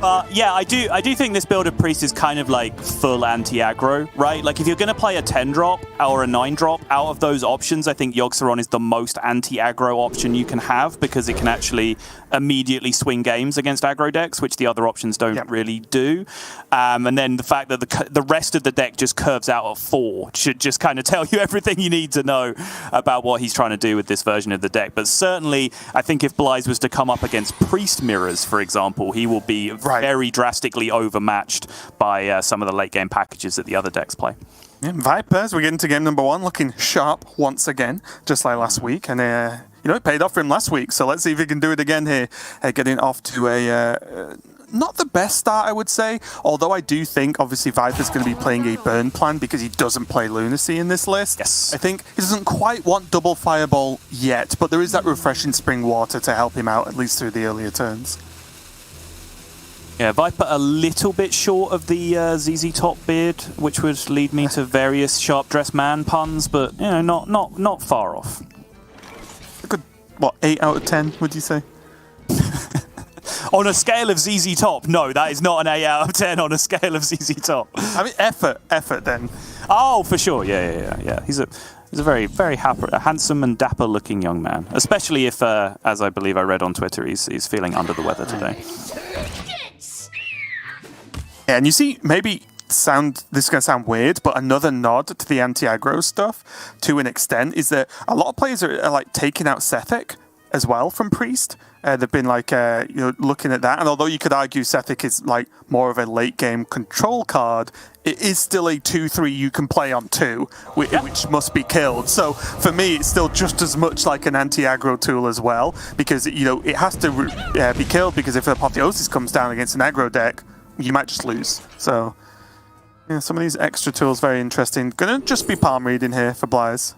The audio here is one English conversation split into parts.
But yeah, I do think this build of Priest is kind of like full anti-aggro, right? Like if you're going to play a 10-drop or a 9-drop, out of those options, I think Yogg-Saron is the most anti-aggro option you can have because it can actually immediately swing games against aggro decks, which the other options don't really do. And then the fact that the rest of the deck just curves out at 4 should just kind of tell you everything you need to know about what he's trying to do with this version of the deck. But certainly, I think if Blyze was to come up against Priest mirrors, for example, he will be very drastically overmatched by some of the late game packages that the other decks play. Yeah, Vipers, we're getting to game number 1, looking sharp once again, just like last week. And, you know, it paid off for him last week, so let's see if he can do it again here. Getting off to a... not the best start, I would say, although I do think, obviously, Viper's going to be playing a burn plan because he doesn't play Lunacy in this list. Yes. I think he doesn't quite want double Fireball yet, but there is that refreshing Spring Water to help him out, at least through the earlier turns. Yeah, Viper a little bit short of the ZZ Top beard, which would lead me to various Sharp Dressed Man puns, but, you know, not far off. A good, what, 8 out of 10, would you say? On a scale of ZZ Top, no, that is not an 8 out of 10 on a scale of ZZ Top. I mean, effort then. Oh, for sure, yeah. He's a very, very handsome and dapper-looking young man, especially if, as I believe I read on Twitter, he's feeling under the weather today. Yeah, and you see, maybe this is going to sound weird, but another nod to the anti-aggro stuff, to an extent, is that a lot of players are like taking out Sethic as well from Priest. They've been like, you know, looking at that. And although you could argue Sethic is like more of a late game control card, it is still a 2/3 you can play on 2, which must be killed. So for me, it's still just as much like an anti-aggro tool as well, because, you know, it has to be killed, because if Apotheosis comes down against an aggro deck, you might just lose. So yeah, some of these extra tools, very interesting. Gonna just be palm reading here for Blyze.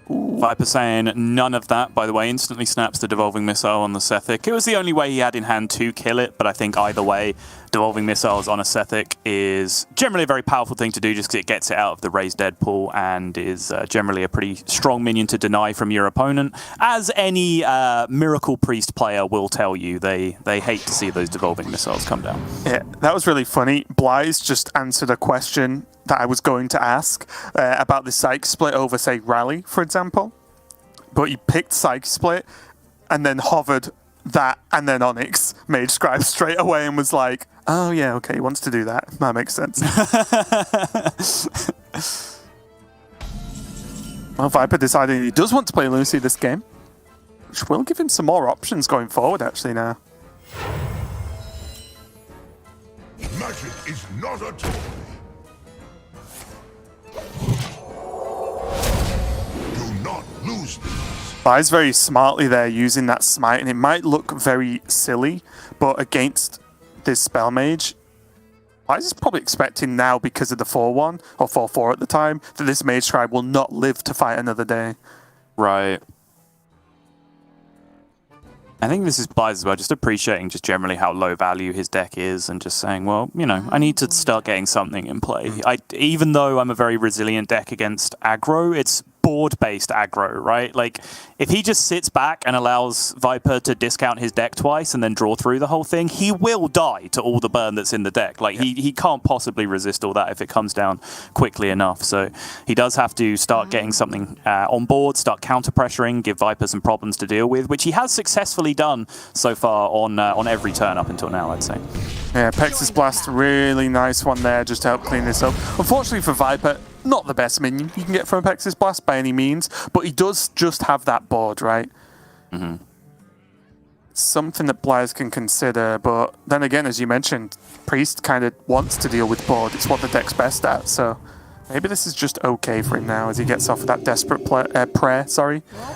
Viper saying none of that, by the way, instantly snaps the Devolving Missile on the Sethic. It was the only way he had in hand to kill it, but I think either way, Devolving Missiles on a Sethic is generally a very powerful thing to do just because it gets it out of the Raise Dead pool and is generally a pretty strong minion to deny from your opponent. As any Miracle Priest player will tell you, they hate to see those Devolving Missiles come down. Yeah, that was really funny. Blyze just answered a question that I was going to ask about the Psych Split over, say, Rally, for example. But he picked Psych Split and then hovered that and then Onyx Mage Scribe straight away and was like, oh yeah, okay, he wants to do that. That makes sense. Well, Viper decided he does want to play Lunacy this game, which will give him some more options going forward, actually, now. Magic is not a toy. Do not lose these. Blyze very smartly there using that smite, and it might look very silly, but against this Spell Mage, Blyze is probably expecting now, because of the 4-1, or 4-4 at the time, that this Mage Scribe will not live to fight another day. Right. I think this is Blyze as well, just appreciating just generally how low value his deck is and just saying, well, you know, I need to start getting something in play. Even though I'm a very resilient deck against aggro, it's board-based aggro, right? Like, if he just sits back and allows Viper to discount his deck twice and then draw through the whole thing, he will die to all the burn that's in the deck. Like, he can't possibly resist all that if it comes down quickly enough. So he does have to start getting something on board, start counter-pressuring, give Viper some problems to deal with, which he has successfully done so far on every turn up until now, I'd say. Yeah, Pex's Blast, really nice one there, just to help clean this up. Unfortunately for Viper, not the best minion you can get from Pex's Blast by any means, but he does just have that board, right? Mm-hmm. Something that Blyze can consider, but then again, as you mentioned, Priest kind of wants to deal with board. It's what the deck's best at, so maybe this is just okay for him now as he gets off of that desperate prayer,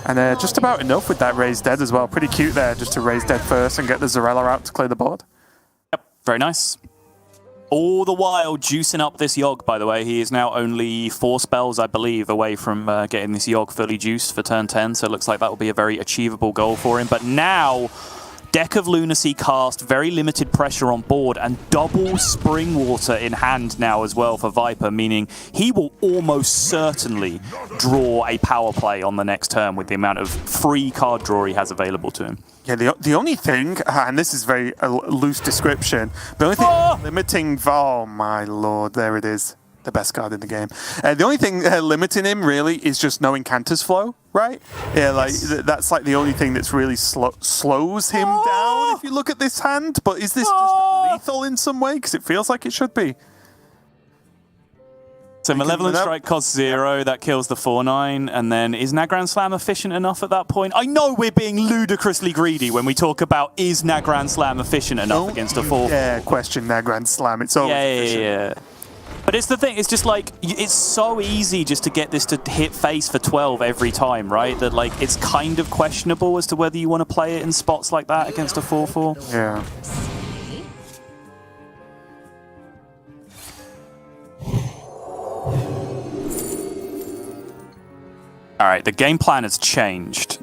and just about enough with that Raise Dead as well. Pretty cute there, just to Raise Dead first and get the Zarella out to clear the board. Yep, very nice. All the while juicing up this Yogg, by the way. He is now only 4 spells, I believe, away from getting this Yogg fully juiced for turn 10, so it looks like that will be a very achievable goal for him. But now, Deck of Lunacy cast, very limited pressure on board, and double Spring Water in hand now as well for Viper, meaning he will almost certainly draw a power play on the next turn with the amount of free card draw he has available to him. Yeah, the only thing, and this is very loose description, the only thing limiting... Oh my lord, there it is. The best card in the game. The only thing limiting him really is just no Incanter's Flow, right? Yeah, like that's like the only thing that's really slows him down if you look at this hand. But is this just lethal in some way? Because it feels like it should be. So Malevolent Strike costs 0, that kills the 4/9, and then is Nagrand Slam efficient enough at that point? I know we're being ludicrously greedy when we talk about is Nagrand Slam efficient enough against a 4/4. Yeah, question Nagrand Slam. It's always efficient. Yeah. But it's the thing, it's just like, it's so easy just to get this to hit face for 12 every time, right? That like, it's kind of questionable as to whether you want to play it in spots like that against a 4/4. Yeah. Alright, the game plan has changed.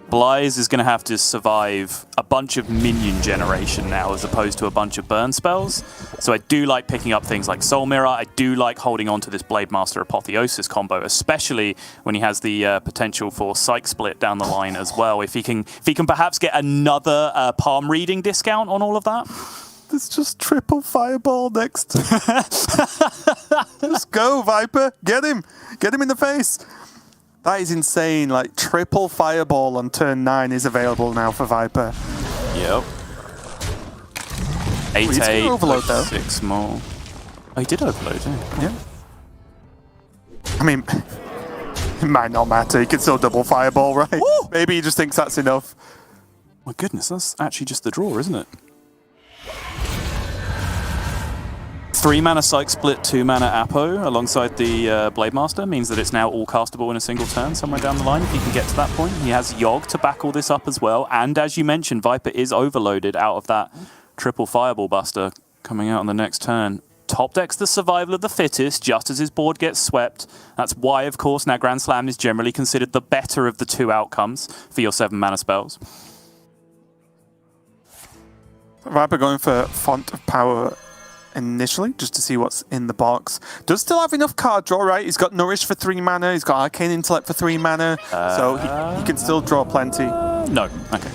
xBlyze is going to have to survive a bunch of minion generation now as opposed to a bunch of burn spells. So I do like picking up things like Soul Mirror. I do like holding on to this Blademaster Apotheosis combo, especially when he has the potential for Psych Split down the line as well. If he can perhaps get another palm reading discount on all of that. There's just triple Fireball next. Just go, Viper. Get him. Get him in the face. That is insane. Like, triple Fireball on turn 9 is available now for Viper. Yep. 8/8. Overload, though. 6 more. Oh, he did overload, yeah. I mean, it might not matter. He can still double Fireball, right? Woo! Maybe he just thinks that's enough. My goodness, that's actually just the draw, isn't it? 3 mana Psych Split, 2 mana Apo alongside the Blademaster means that it's now all castable in a single turn somewhere down the line if he can get to that point. He has Yogg to back all this up as well. And as you mentioned, Viper is overloaded out of that triple Fireball Buster coming out on the next turn. Top decks the survival of the fittest just as his board gets swept. That's why, of course, Nagrand Slam is generally considered the better of the 2 outcomes for your 7 mana spells. Viper going for Font of Power initially, just to see what's in the box. Does still have enough card draw, right? He's got Nourish for 3 mana, he's got Arcane Intellect for 3 mana, so he can still draw plenty. No, okay.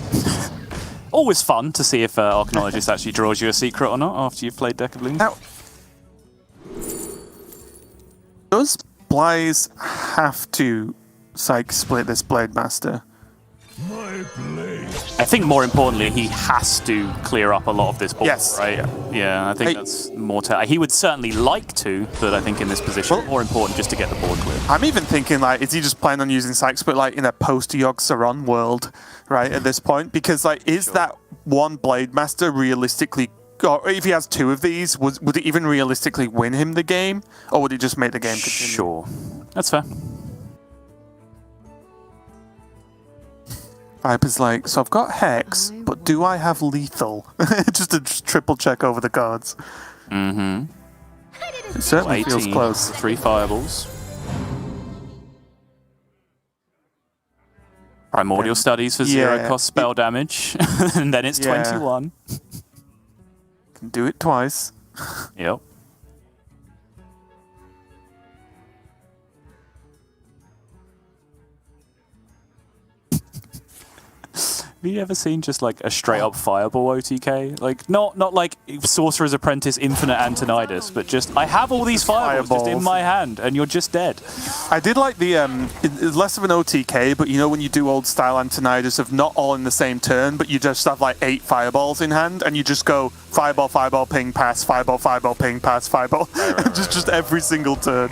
Always fun to see if Arcanologist actually draws you a secret or not after you've played Deck of Loons. Now, does xBlyze have to Psych Split this Blademaster? My blade. I think more importantly, he has to clear up a lot of this board, Yes. right? Yeah, I think that's more he would certainly like to, but I think in this position, more important just to get the board clear. I'm even thinking, like, is he just planning on using Psych Split, like, in a post-Yogg-Saron world, right, at this point? Because, like, is that one Blademaster realistically, or if he has 2 of these, would it even realistically win him the game? Or would it just make the game continue? Sure. That's fair. Viper's like, so I've got Hex, but do I have Lethal? Just to triple check over the cards. Mm-hmm. It certainly 18, feels close. 3 fireballs. Primordial Studies for 0 cost spell damage. And then it's 21. Can do it twice. Yep. Have you ever seen just like a straight up Fireball OTK? Like not like Sorcerer's Apprentice Infinite Antonidas, but just I have all these fireballs just in my hand and you're just dead. I did like the it's less of an OTK, but you know when you do old style Antonidas of not all in the same turn, but you just have like 8 fireballs in hand and you just go fireball, fireball, ping, pass, fireball, fireball, ping, pass, fireball. Right. just every single turn.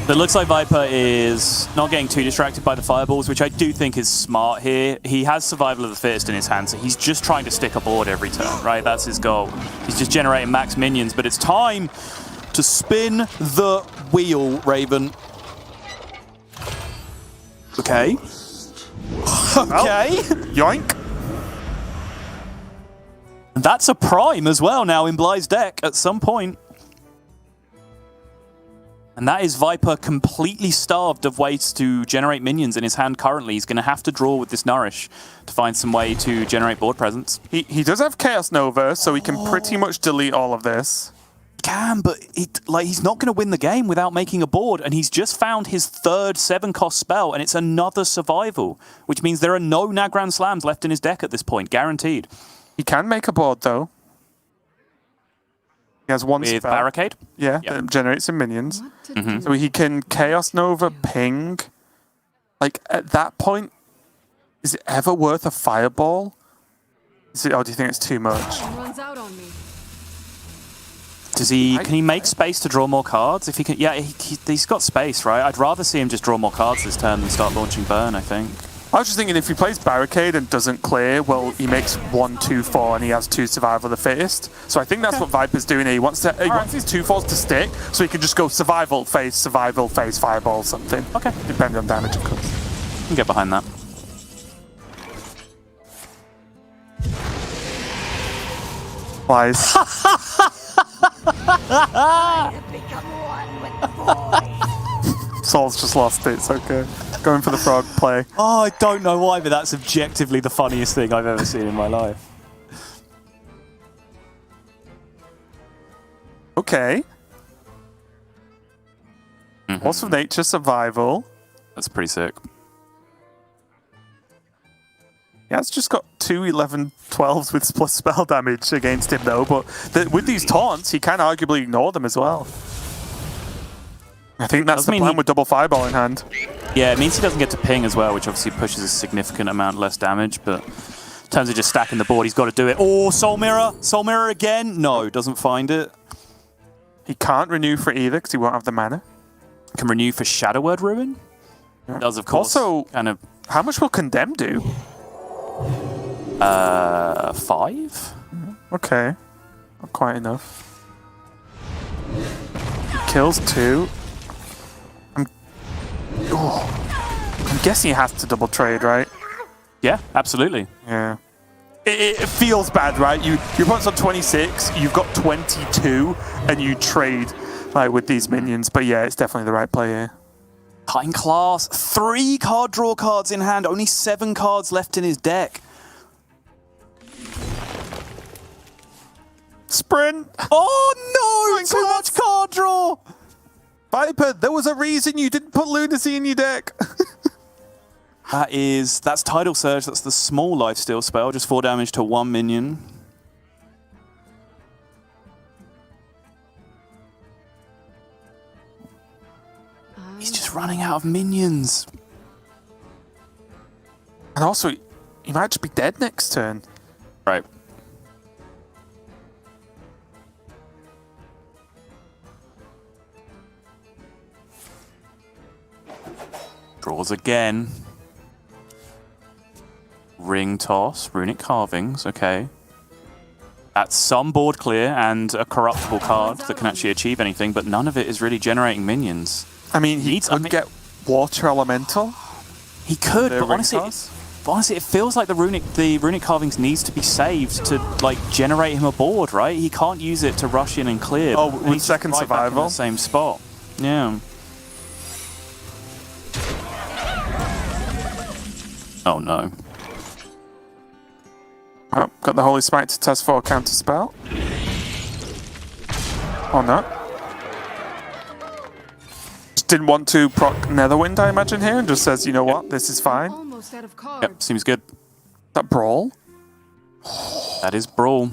It looks like Viper is not getting too distracted by the fireballs, which I do think is smart here. He has Survival of the Fittest in his hand, so he's just trying to stick a board every turn, right? That's his goal. He's just generating max minions, but it's time to spin the wheel, Raven. Okay. Okay. Yoink. That's a prime as well now in xBlyze's deck at some point. And that is Viper completely starved of ways to generate minions in his hand currently. He's going to have to draw with this Nourish to find some way to generate board presence. He does have Chaos Nova, so he can pretty much delete all of this. Can, but he's not going to win the game without making a board, and he's just found his third 7-cost spell, and it's another survival, which means there are no Nagran Slams left in his deck at this point, guaranteed. He can make a board, though. He has one With spell. Barricade? Yeah, Yep. that generates some minions. So he can Chaos Nova ping. Like, at that point, is it ever worth a Fireball? Or do you think it's too much? Runs out on me. Can he make space to draw more cards? If he can, yeah, he's got space, right? I'd rather see him just draw more cards this turn than start launching Burn, I think. I was just thinking if he plays Barricade and doesn't clear, well, he makes 1, 2, 4, and he has 2 Survival of the Fittest. So I think that's what Viper's doing here. He wants his 2/4s to stick, so he can just go Survival, Face, Fireball, something. Okay. Depending on damage, of course. I can get behind that. Wise. Saul's just lost it, it's okay. Going for the frog play. Oh, I don't know why, but that's objectively the funniest thing I've ever seen in my life. Okay. Force of Nature, Survival. That's pretty sick. Yeah, it's just got 2 11/12s with plus spell damage against him, though. But with these taunts, he can arguably ignore them as well. I think that's the plan with double Fireball in hand. Yeah, it means he doesn't get to ping as well, which obviously pushes a significant amount less damage. But in terms of just stacking the board, he's got to do it. Oh, Soul Mirror! Soul Mirror again? No, doesn't find it. He can't renew for either because he won't have the mana. Can renew for Shadow Word Ruin? Yeah. Does, of course. Also, kind of. How much will Condemn do? 5? Okay. Not quite enough. He kills 2. I'm guessing he has to double trade, right? Yeah, absolutely. Yeah. It feels bad, right? Your opponent's on 26, you've got 22, and you trade like with these minions. But yeah, it's definitely the right play here. High class. 3 card draw cards in hand. Only 7 cards left in his deck. Sprint! Oh no! Too much card draw! Viper, there was a reason you didn't put Lunacy in your deck. That's Tidal Surge. That's the small lifesteal spell. Just 4 damage to 1 minion. He's just running out of minions. And also, he might just be dead next turn. Right. Draws again. Ring Toss, Runic Carvings, okay. That's some board clear and a corruptible card that can actually achieve anything, but none of it is really generating minions. I mean, he could get Water Elemental. He could, but honestly, it feels like the Runic Carvings needs to be saved to like generate him a board, right? He can't use it to rush in and clear. Oh, with second right survival? Back in the same spot. Yeah. Oh no. Oh, got the Holy Smite to test for a counter spell. Or not. Just didn't want to proc Netherwind, I imagine, here, and just says, you know what, this is fine. Almost out of cards. Yep, seems good. That Brawl? That is Brawl.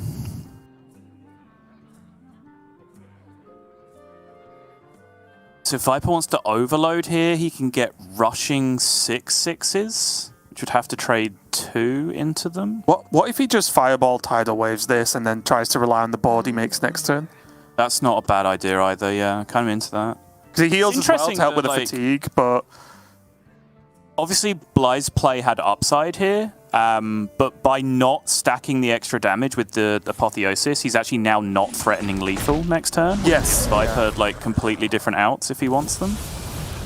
So if Viper wants to overload here, he can get rushing 6/6s, which would have to trade 2 into them. What if he just Fireball Tidal Waves this and then tries to rely on the board he makes next turn? That's not a bad idea either, yeah. Kind of into that. Because he heals as well to help with the fatigue, but... Obviously, Bly's play had upside here, but by not stacking the extra damage with the Apotheosis, he's actually now not threatening lethal next turn. Yes. Viper had like completely different outs if he wants them.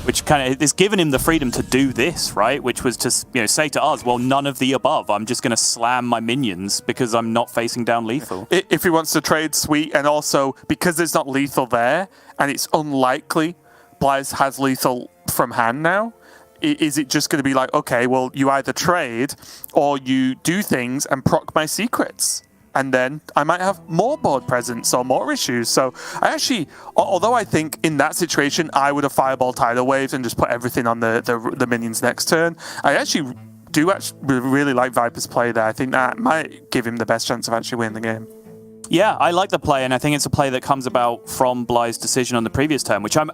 Which kind of is giving him the freedom to do this, right? Which was to say to us, well, none of the above. I'm just going to slam my minions because I'm not facing down lethal. If he wants to trade, sweet. And also, because there's not lethal there, and it's unlikely xBlyze has lethal from hand now, is it just going to be like, okay, well, you either trade or you do things and proc my secrets? And then I might have more board presence or more issues. So I actually, although I think in that situation, I would have fireball tidal waves and just put everything on the minions next turn. I actually do really like Viper's play there. I think that might give him the best chance of actually winning the game. Yeah, I like the play, and I think it's a play that comes about from Bly's decision on the previous turn, which I'm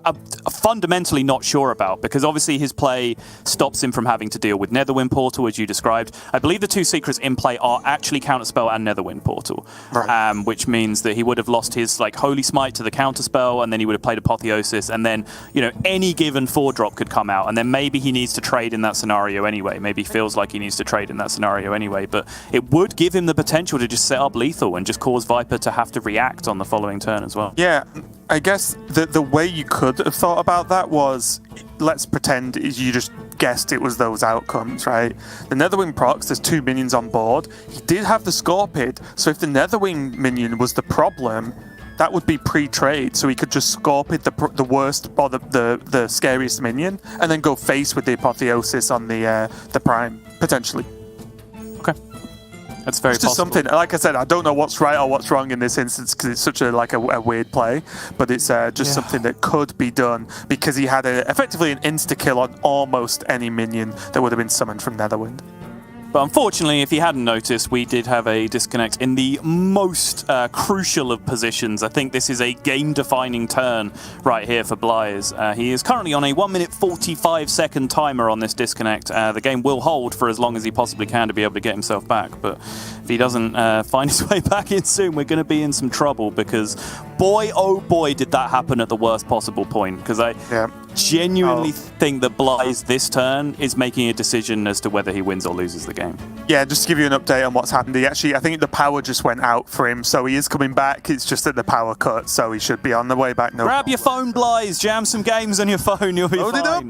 fundamentally not sure about, because obviously his play stops him from having to deal with Netherwind Portal, as you described. I believe the two secrets in play are actually Counterspell and Netherwind Portal, right. Which means that he would have lost his Holy Smite to the Counterspell, and then he would have played Apotheosis, and then any given 4-drop could come out, and then maybe he needs to trade in that scenario anyway. Maybe he feels like he needs to trade in that scenario anyway, but it would give him the potential to just set up lethal and just cause Viper to have to react on the following turn as well. Yeah, I guess the way you could have thought about that was, let's pretend you just guessed it was those outcomes, right? The Netherwing procs, there's 2 minions on board. He did have the Scorpid, so if the Netherwing minion was the problem, that would be pre-trade, so he could just Scorpid the worst or the scariest minion, and then go face with the Apotheosis on the Prime, potentially. Okay. That's very possible. Just something, like I said, I don't know what's right or what's wrong in this instance because it's such a weird play, but it's just something that could be done because he had effectively an insta-kill on almost any minion that would have been summoned from Netherwind. But unfortunately, if you hadn't noticed, we did have a disconnect in the most crucial of positions. I think this is a game-defining turn right here for xBlyze. He is currently on a 1 minute 45 second timer on this disconnect. The game will hold for as long as he possibly can to be able to get himself back. But if he doesn't find his way back in soon, we're going to be in some trouble because boy, oh boy, did that happen at the worst possible point. Because I genuinely think that xBlyze this turn is making a decision as to whether he wins or loses the game. Yeah, just to give you an update on what's happened. I think the power just went out for him, so he is coming back. It's just that the power cut, so he should be on the way back. Grab your phone, xBlyze. Jam some games on your phone. You'll be fine. Load it up.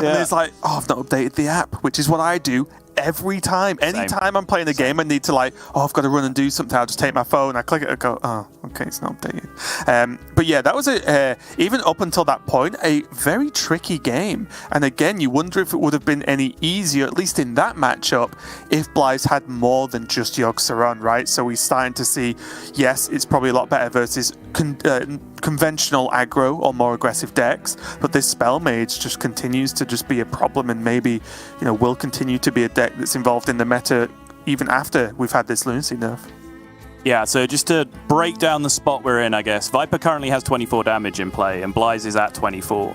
Yeah. And it's like, I've not updated the app, which is what I do every time. Anytime I'm playing a game, I need to I've got to run and do something. I'll just take my phone, I click it, I go, oh, okay, it's not updated. But yeah, that was even up until that point, a very tricky game. And again, you wonder if it would have been any easier, at least in that matchup, if xBlyze had more than just Yogg-Saron, right? So we're starting to see, yes, it's probably a lot better versus conventional aggro or more aggressive decks, but this spell mage just continues to just be a problem, and maybe will continue to be a deck that's involved in the meta even after we've had this Lunacy nerf. Yeah, so just to break down the spot we're in, I guess, Viper currently has 24 damage in play, and xBlyze is at 24.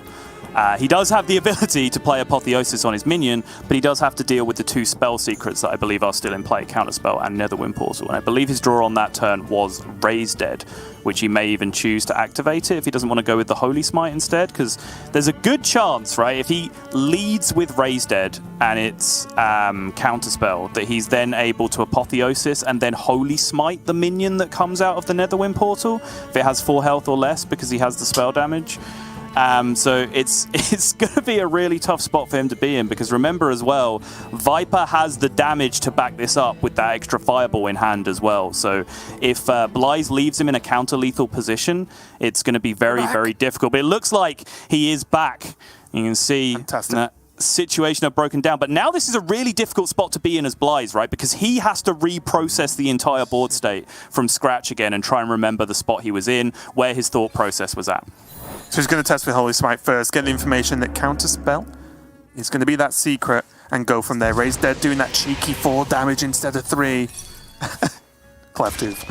He does have the ability to play Apotheosis on his minion, but he does have to deal with the 2 spell secrets that I believe are still in play, Counterspell and Netherwind Portal. And I believe his draw on that turn was Raise Dead, which he may even choose to activate it if he doesn't want to go with the Holy Smite instead, because there's a good chance, right, if he leads with Raise Dead and it's Counterspell, that he's then able to Apotheosis and then Holy Smite the minion that comes out of the Netherwind Portal, if it has 4 health or less, because he has the spell damage. So it's going to be a really tough spot for him to be in, because remember as well, Viper has the damage to back this up with that extra fireball in hand as well. So if xBlyze leaves him in a counter-lethal position, it's going to be very, very difficult. But it looks like he is back. You can see that situation have broken down. But now this is a really difficult spot to be in as xBlyze, right? Because he has to reprocess the entire board state from scratch again and try and remember the spot he was in, where his thought process was at. So he's going to test with Holy Smite first, get the information that Counterspell is going to be that secret, and go from there. Raise Dead doing that cheeky 4 damage instead of 3. Cleftive.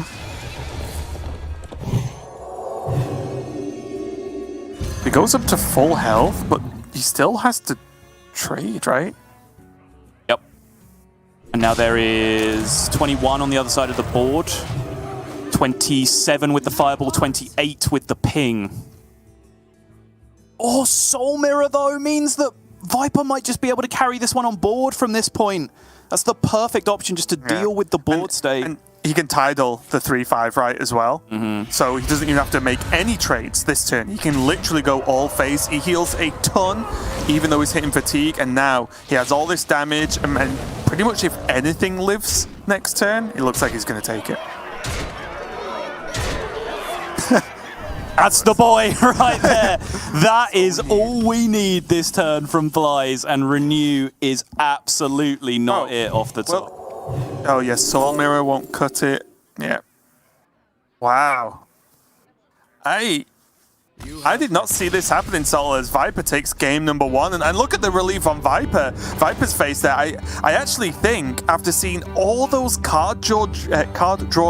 He goes up to full health, but he still has to trade, right? Yep. And now there is 21 on the other side of the board. 27 with the fireball, 28 with the ping. Oh, Soul Mirror, though, means that Viper might just be able to carry this one on board from this point. That's the perfect option just to deal with the board state. And he can tidal the 3/5, right, as well. So he doesn't even have to make any trades this turn. He can literally go all face. He heals a ton, even though he's hitting fatigue. And now he has all this damage. And pretty much if anything lives next turn, it looks like he's going to take it. That's the boy right there. That is all we need this turn from xBlyze, and Renew is absolutely not it off the top. Oh, yes, Soul Mirror won't cut it. Yeah. Wow. I did not see this happening, Sol, as Viper takes game number 1. And look at the relief on Viper's face there. I actually think, after seeing all those card draw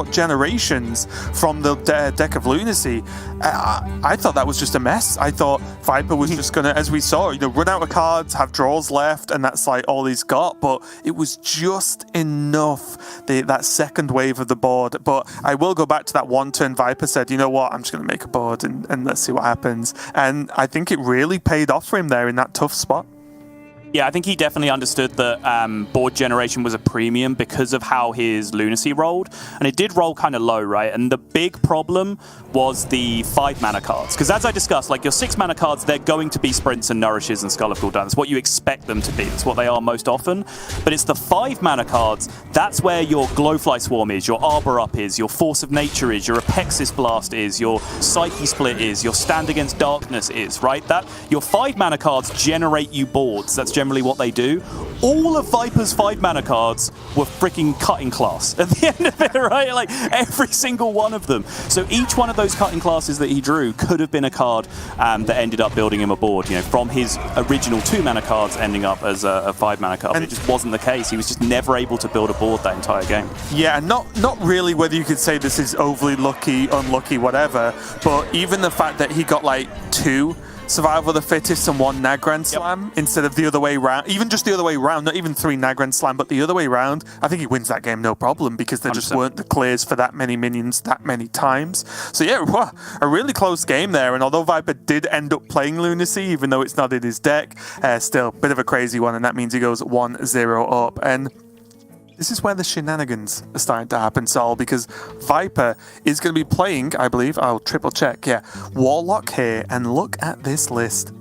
generations from the deck of Lunacy, I thought that was just a mess. I thought Viper was just going to, as we saw, run out of cards, have draws left, and that's like all he's got. But it was just enough, that second wave of the board. But I will go back to that one turn. Viper said, you know what, I'm just going to make a board and let's see what happens. And I think it really paid off for him there in that tough spot. Yeah, I think he definitely understood that board generation was a premium because of how his Lunacy rolled. And it did roll kind of low, right? And the big problem was the 5 mana cards. Because as I discussed, like your 6 mana cards, they're going to be Sprints and Nourishes and Skull of Gul'dan. That's what you expect them to be. That's what they are most often. But it's the 5 mana cards, that's where your Glowfly Swarm is, your Arbor Up is, your Force of Nature is, your Apexis Blast is, your Psyche Split is, your Stand Against Darkness is, right? Your 5 mana cards generate you boards. That's generally what they do. All of Viper's 5 mana cards were freaking cutting class at the end of it, right? Like every single one of them. So each one of those cutting classes that he drew could have been a card that ended up building him a board, from his original 2 mana cards ending up as a 5 mana card. But it just wasn't the case. He was just never able to build a board that entire game. Yeah, not really whether you could say this is overly lucky, unlucky, whatever, but even the fact that he got like 2 Survival of the Fittest and 1 Nagrand Slam instead of the other way around. Even just the other way around, not even 3 Nagrand Slam, but the other way around. I think he wins that game no problem because there 100%. Just weren't the clears for that many minions that many times. So yeah, a really close game there. And although Viper did end up playing Lunacy, even though it's not in his deck, still a bit of a crazy one. And that means he goes 1-0 up. And this is where the shenanigans are starting to happen, Sol, because Viper is going to be playing, I believe, I'll triple check, Warlock here, and look at this list.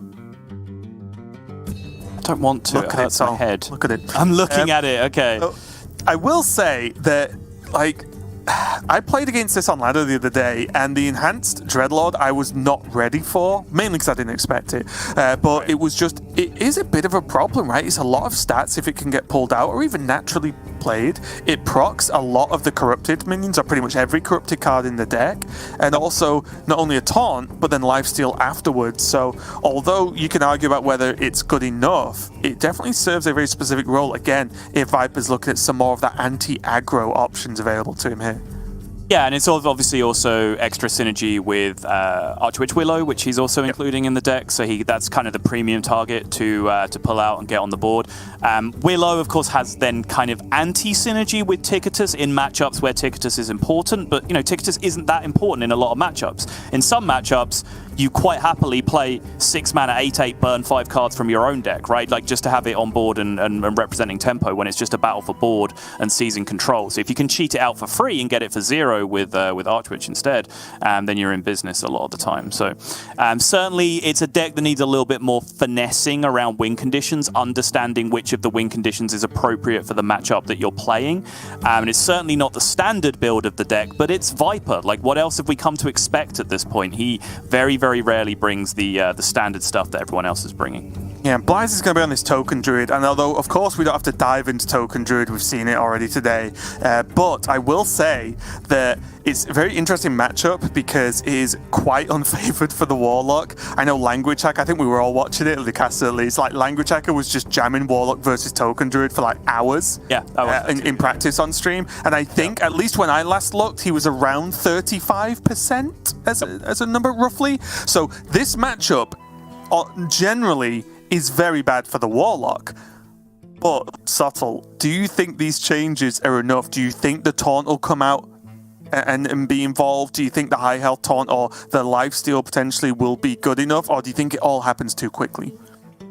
I don't want to, it hurts my head. Look at it. I'm looking at it, okay. So I will say that, I played against this on ladder the other day, and the enhanced Dreadlord I was not ready for, mainly because I didn't expect it. But it is a bit of a problem, right? It's a lot of stats if it can get pulled out, or even naturally played. It procs a lot of the corrupted minions, or pretty much every corrupted card in the deck, and also not only a taunt, but then lifesteal afterwards. So although you can argue about whether it's good enough, it definitely serves a very specific role, again, if Viper's looking at some more of that anti-aggro options available to him here. Yeah, and it's obviously also extra synergy with Archwitch Willow, which he's also including in the deck. So that's kind of the premium target to pull out and get on the board. Willow, of course, has then kind of anti-synergy with Ticketus in matchups where Ticketus is important. But, Ticketus isn't that important in a lot of matchups. In some matchups, you quite happily play 6 mana, 8/8, burn 5 cards from your own deck, right? Like just to have it on board and representing tempo when it's just a battle for board and seizing control. So if you can cheat it out for free and get it for 0 with Archwitch instead, then you're in business a lot of the time. So certainly it's a deck that needs a little bit more finessing around win conditions, understanding which of the win conditions is appropriate for the matchup that you're playing. And it's certainly not the standard build of the deck, but it's Viper. Like what else have we come to expect at this point? He very, very rarely brings the standard stuff that everyone else is bringing. Yeah, xBlyze is going to be on this Token Druid, and although, of course, we don't have to dive into Token Druid, we've seen it already today, but I will say that it's a very interesting matchup because it is quite unfavored for the Warlock. I know Language Hacker, I think we were all watching it, the cast at least, Language Hacker was just jamming Warlock versus Token Druid for hours in practice on stream, and I think, at least when I last looked, he was around 35% as a number, roughly. So this matchup generally is very bad for the Warlock. But, Subtle, do you think these changes are enough? Do you think the taunt will come out and be involved? Do you think the high health taunt or the lifesteal potentially will be good enough? Or do you think it all happens too quickly?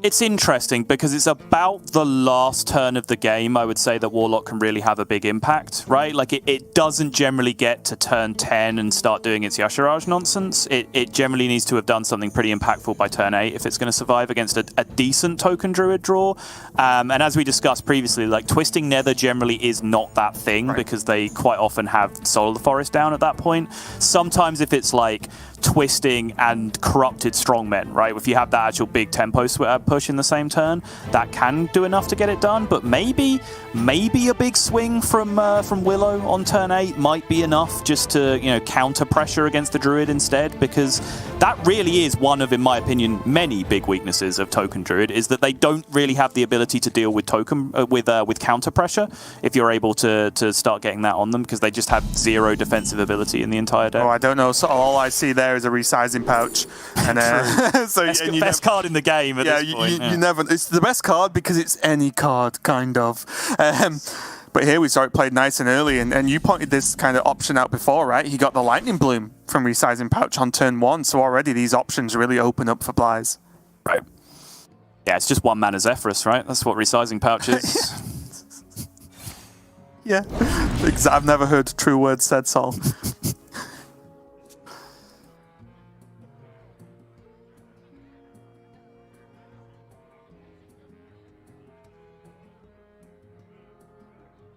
It's interesting because it's about the last turn of the game, I would say, that Warlock can really have a big impact, right? Like, it doesn't generally get to turn 10 and start doing its Yasharaj nonsense. It generally needs to have done something pretty impactful by turn 8 if it's going to survive against a decent Token Druid draw. And as we discussed previously, Twisting Nether generally is not that thing because they quite often have Soul of the Forest down at that point. Sometimes if it's twisting and corrupted strongmen, right? If you have that actual big tempo push in the same turn, that can do enough to get it done. But maybe a big swing from Willow on turn 8 might be enough just to, you know, counter pressure against the Druid instead, because that really is one of, in my opinion, many big weaknesses of Token Druid, is that they don't really have the ability to deal with token with counter pressure if you're able to start getting that on them, because they just have 0 defensive ability in the entire deck. Oh, I don't know. So all I see there is a resizing pouch, and so best card in the game. At this point. You never. It's the best card because it's any card, kind of. But here we saw it played nice and early, and you pointed this kind of option out before, right? He got the Lightning Bloom from resizing pouch on turn 1, so already these options really open up for xBlyze. Right. Yeah, it's just 1 mana Zephyrus, right? That's what resizing pouch is. Yeah, I've never heard true words said, Sol.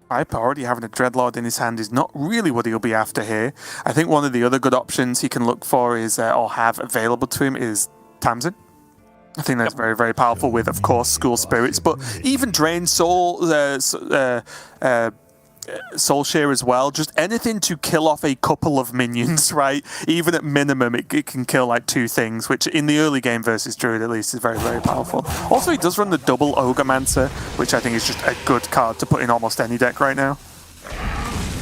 Viper already having a Dreadlord in his hand is not really what he'll be after here. I think one of the other good options he can look for is, or have available to him, is Tamsin. I think that's very, very powerful with, of course, School Spirits, but even Drain Soul, Soul Share as well. Just anything to kill off a couple of minions, right? Even at minimum, it can kill like 2 things, which in the early game versus Druid at least is very, very powerful. Also, he does run the double Yogg-Mancer, which I think is just a good card to put in almost any deck right now.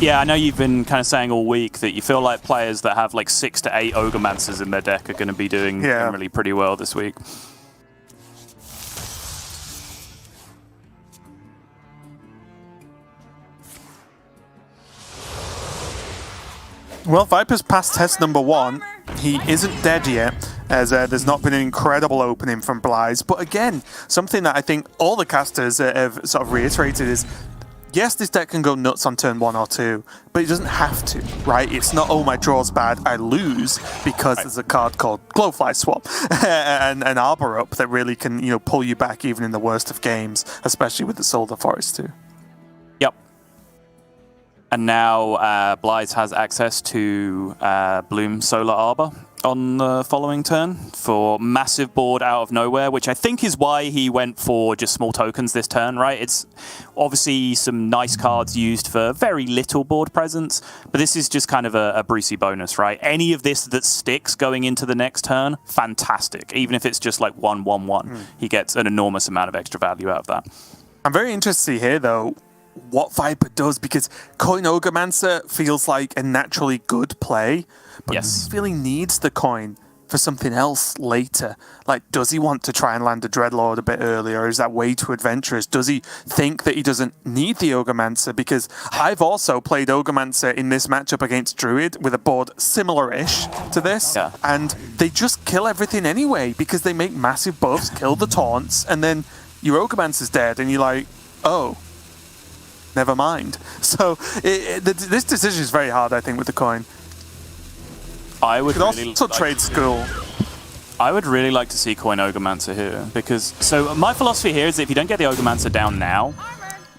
Yeah, I know you've been kind of saying all week that you feel like players that have like 6 to 8 Yogg-Mancers in their deck are going to be doing generally pretty well this week. Well, Viper's passed test number 1. He isn't dead yet, as there's not been an incredible opening from xBlyze. But again, something that I think all the casters have sort of reiterated is, yes, this deck can go nuts on turn 1 or 2, but it doesn't have to, right? It's not, oh, my draw's bad, I lose, because there's a card called Glowfly Swap and an Arbor Up that really can, you know, pull you back even in the worst of games, especially with the Soul of the Forest too. Yep. And now xBlyze has access to Bloom Solar Arbor on the following turn for massive board out of nowhere, which I think is why he went for just small tokens this turn, right? It's obviously some nice cards used for very little board presence, but this is just kind of a Brucey bonus, right? Any of this that sticks going into the next turn, fantastic. Even if it's just like 1/1/1, he gets an enormous amount of extra value out of that. I'm very interested to hear, though, what Viper does, because coin Yogg-Mancer feels like a naturally good play, but does he really needs the coin for something else later? Like, does he want to try and land a Dreadlord a bit earlier, or is that way too adventurous? Does he think that he doesn't need the Yogg-Mancer? Because I've also played Yogg-Mancer in this matchup against Druid with a board similar-ish to this, and they just kill everything anyway, because they make massive buffs, kill the taunts, and then your Yogg-Mancer's dead, and you're like, oh, never mind. So this decision is very hard, I think, with the coin. I would really also trade School. I would really like to see coin Yogg-Mancer here, because so my philosophy here is that if you don't get the Yogg-Mancer down now,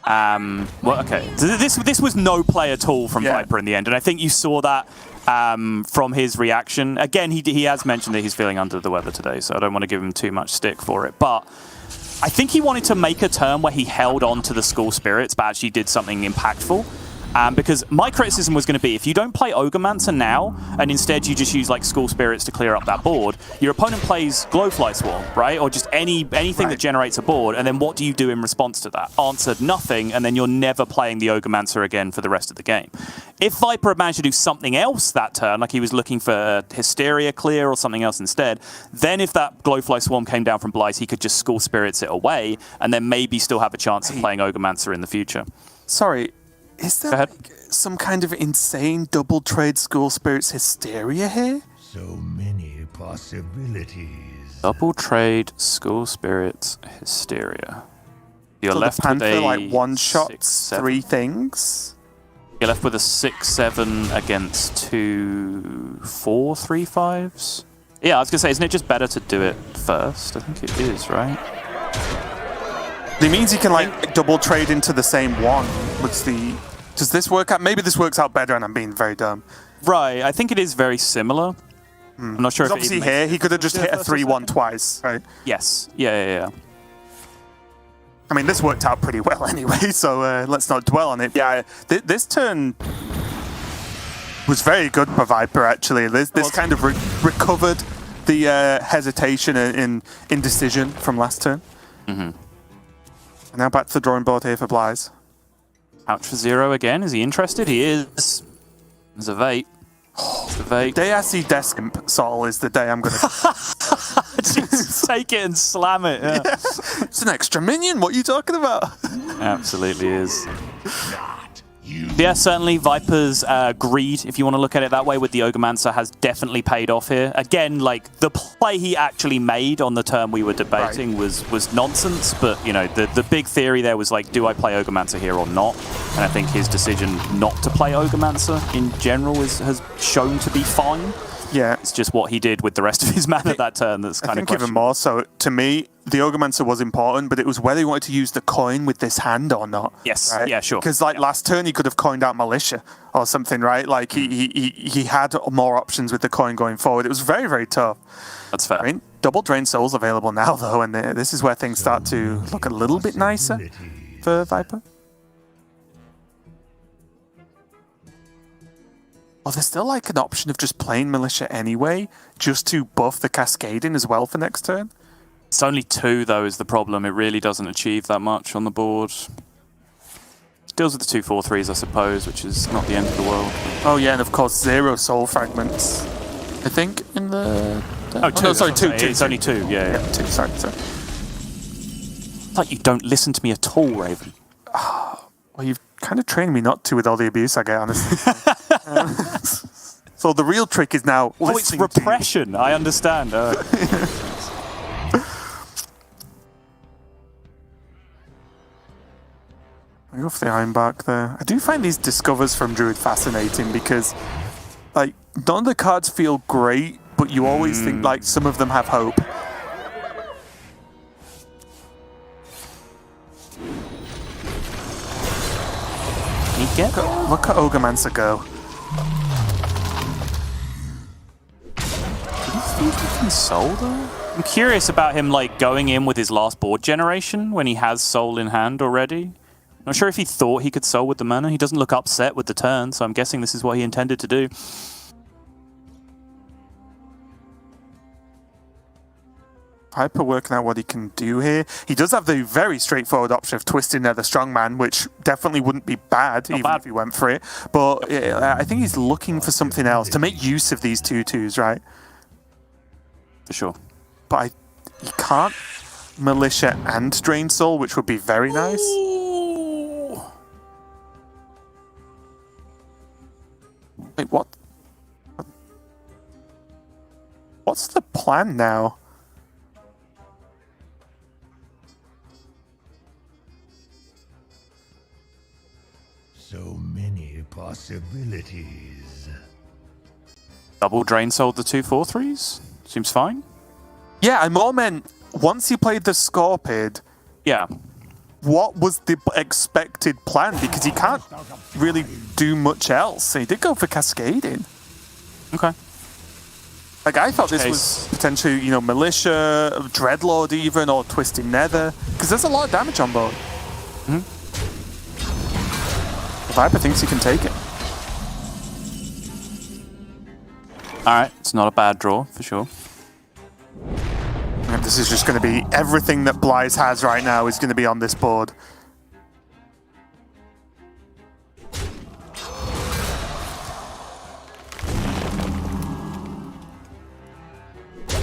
well, okay, this was no play at all from Viper in the end, and I think you saw that from his reaction. Again, he has mentioned that he's feeling under the weather today, so I don't want to give him too much stick for it, but I think he wanted to make a turn where he held on to the School Spirits, but actually did something impactful. Because my criticism was going to be, if you don't play Yogg-Mancer now, and instead you just use like School Spirits to clear up that board, your opponent plays Glowfly Swarm, right? Or just anything that generates a board, and then what do you do in response to that? Answered nothing, and then you're never playing the Yogg-Mancer again for the rest of the game. If Viper had managed to do something else that turn, like he was looking for a Hysteria clear or something else instead, then if that Glowfly Swarm came down from xBlyze, he could just School Spirits it away, and then maybe still have a chance of playing Yogg-Mancer in the future. Sorry. Is there like some kind of insane double trade School Spirits Hysteria here? So many possibilities. Double trade School Spirits Hysteria. You're so left the Panther, with a like one shot, 6/7. 3 things. You're left with a 6/7 against 2 4 3/5s. Yeah, I was gonna say, isn't it just better to do it first? I think it is, right? It means you can like double trade into the same one. What's the? Does this work out? Maybe this works out better, and I'm being very dumb. Right, I think it is very similar. I'm not sure if it Obviously even here, makes he could have just hit a first or 3-1 twice, right? Yes. Yeah. I mean, this worked out pretty well anyway, so let's not dwell on it. Yeah, this turn was very good for Viper, actually. This kind of recovered the hesitation and indecision from last turn. And now back to the drawing board here for Blyze. Ouch for Zero again. Is he interested? He is. There's a vape. The The day I see Deskimp Sol is the day I'm going to... Just take it and slam it. Yeah. Yeah. It's an extra minion. What are you talking about? Absolutely is. Yeah, certainly Viper's greed, if you want to look at it that way, with the Yogg-Saron has definitely paid off here. Again, like, the play he actually made on the turn we were debating was nonsense, but, you know, the big theory there was, like, do I play Yogg-Saron here or not? And I think his decision not to play Yogg-Saron in general has shown to be fine. Yeah. It's just what he did with the rest of his mana that turn that's kind of questionable. Even more so, to me, the Yogg-Saron was important, but it was whether he wanted to use the coin with this hand or not. Yes, right? yeah, sure. Because like last turn, he could have coined out Militia or something, right? Like he had more options with the coin going forward. It was very, very tough. That's fair. I mean, double Drain Soul's available now, though, and this is where things start to look a little bit nicer for Viper. Oh, there's still like an option of just playing Militia anyway, just to buff the Cascading as well for next turn. It's only 2, though, is the problem. It really doesn't achieve that much on the board. Deals with the 2/4/3s, I suppose, which is not the end of the world. Oh yeah, and of course 0 Soul Fragments, I think, in the... Oh, 2. no, sorry, 2. It's only 2, yeah. 2, sorry. It's like you don't listen to me at all, Raven. Well, you've kind of trained me not to with all the abuse I get, honestly. So the real trick is now Oh, it's repression. I understand. I go for the Ironbark there. I do find these discovers from Druid fascinating because, like, none of the cards feel great, but you always think, like, some of them have hope. Can he get Look at Yogg-Saron go. Do you think he can soul, though? I'm curious about him, like, going in with his last board generation when he has soul in hand already. I'm not sure if he thought he could soul with the mana. He doesn't look upset with the turn, so I'm guessing this is what he intended to do. Viper working out what he can do here. He does have the very straightforward option of twisting Nether Strongman, which definitely wouldn't be bad if he went for it. But I think he's looking for something else to make use of these 2/2s, right? For sure. But he can't Militia and Drain Soul, which would be very nice. Ooh. Wait, what? What's the plan now? So many possibilities. Double Drain Soul the 2/4/3s? Seems fine. Yeah, I more meant once he played the Scorpid, Yeah. what was the expected plan? Because he can't really do much else. He did go for Cascading. Okay. Like, I thought this was potentially, you know, Militia, Dreadlord even, or Twisting Nether. Because there's a lot of damage on board. Viper thinks he can take it. Alright, it's not a bad draw, for sure. And this is just going to be everything that Blyze has right now is going to be on this board.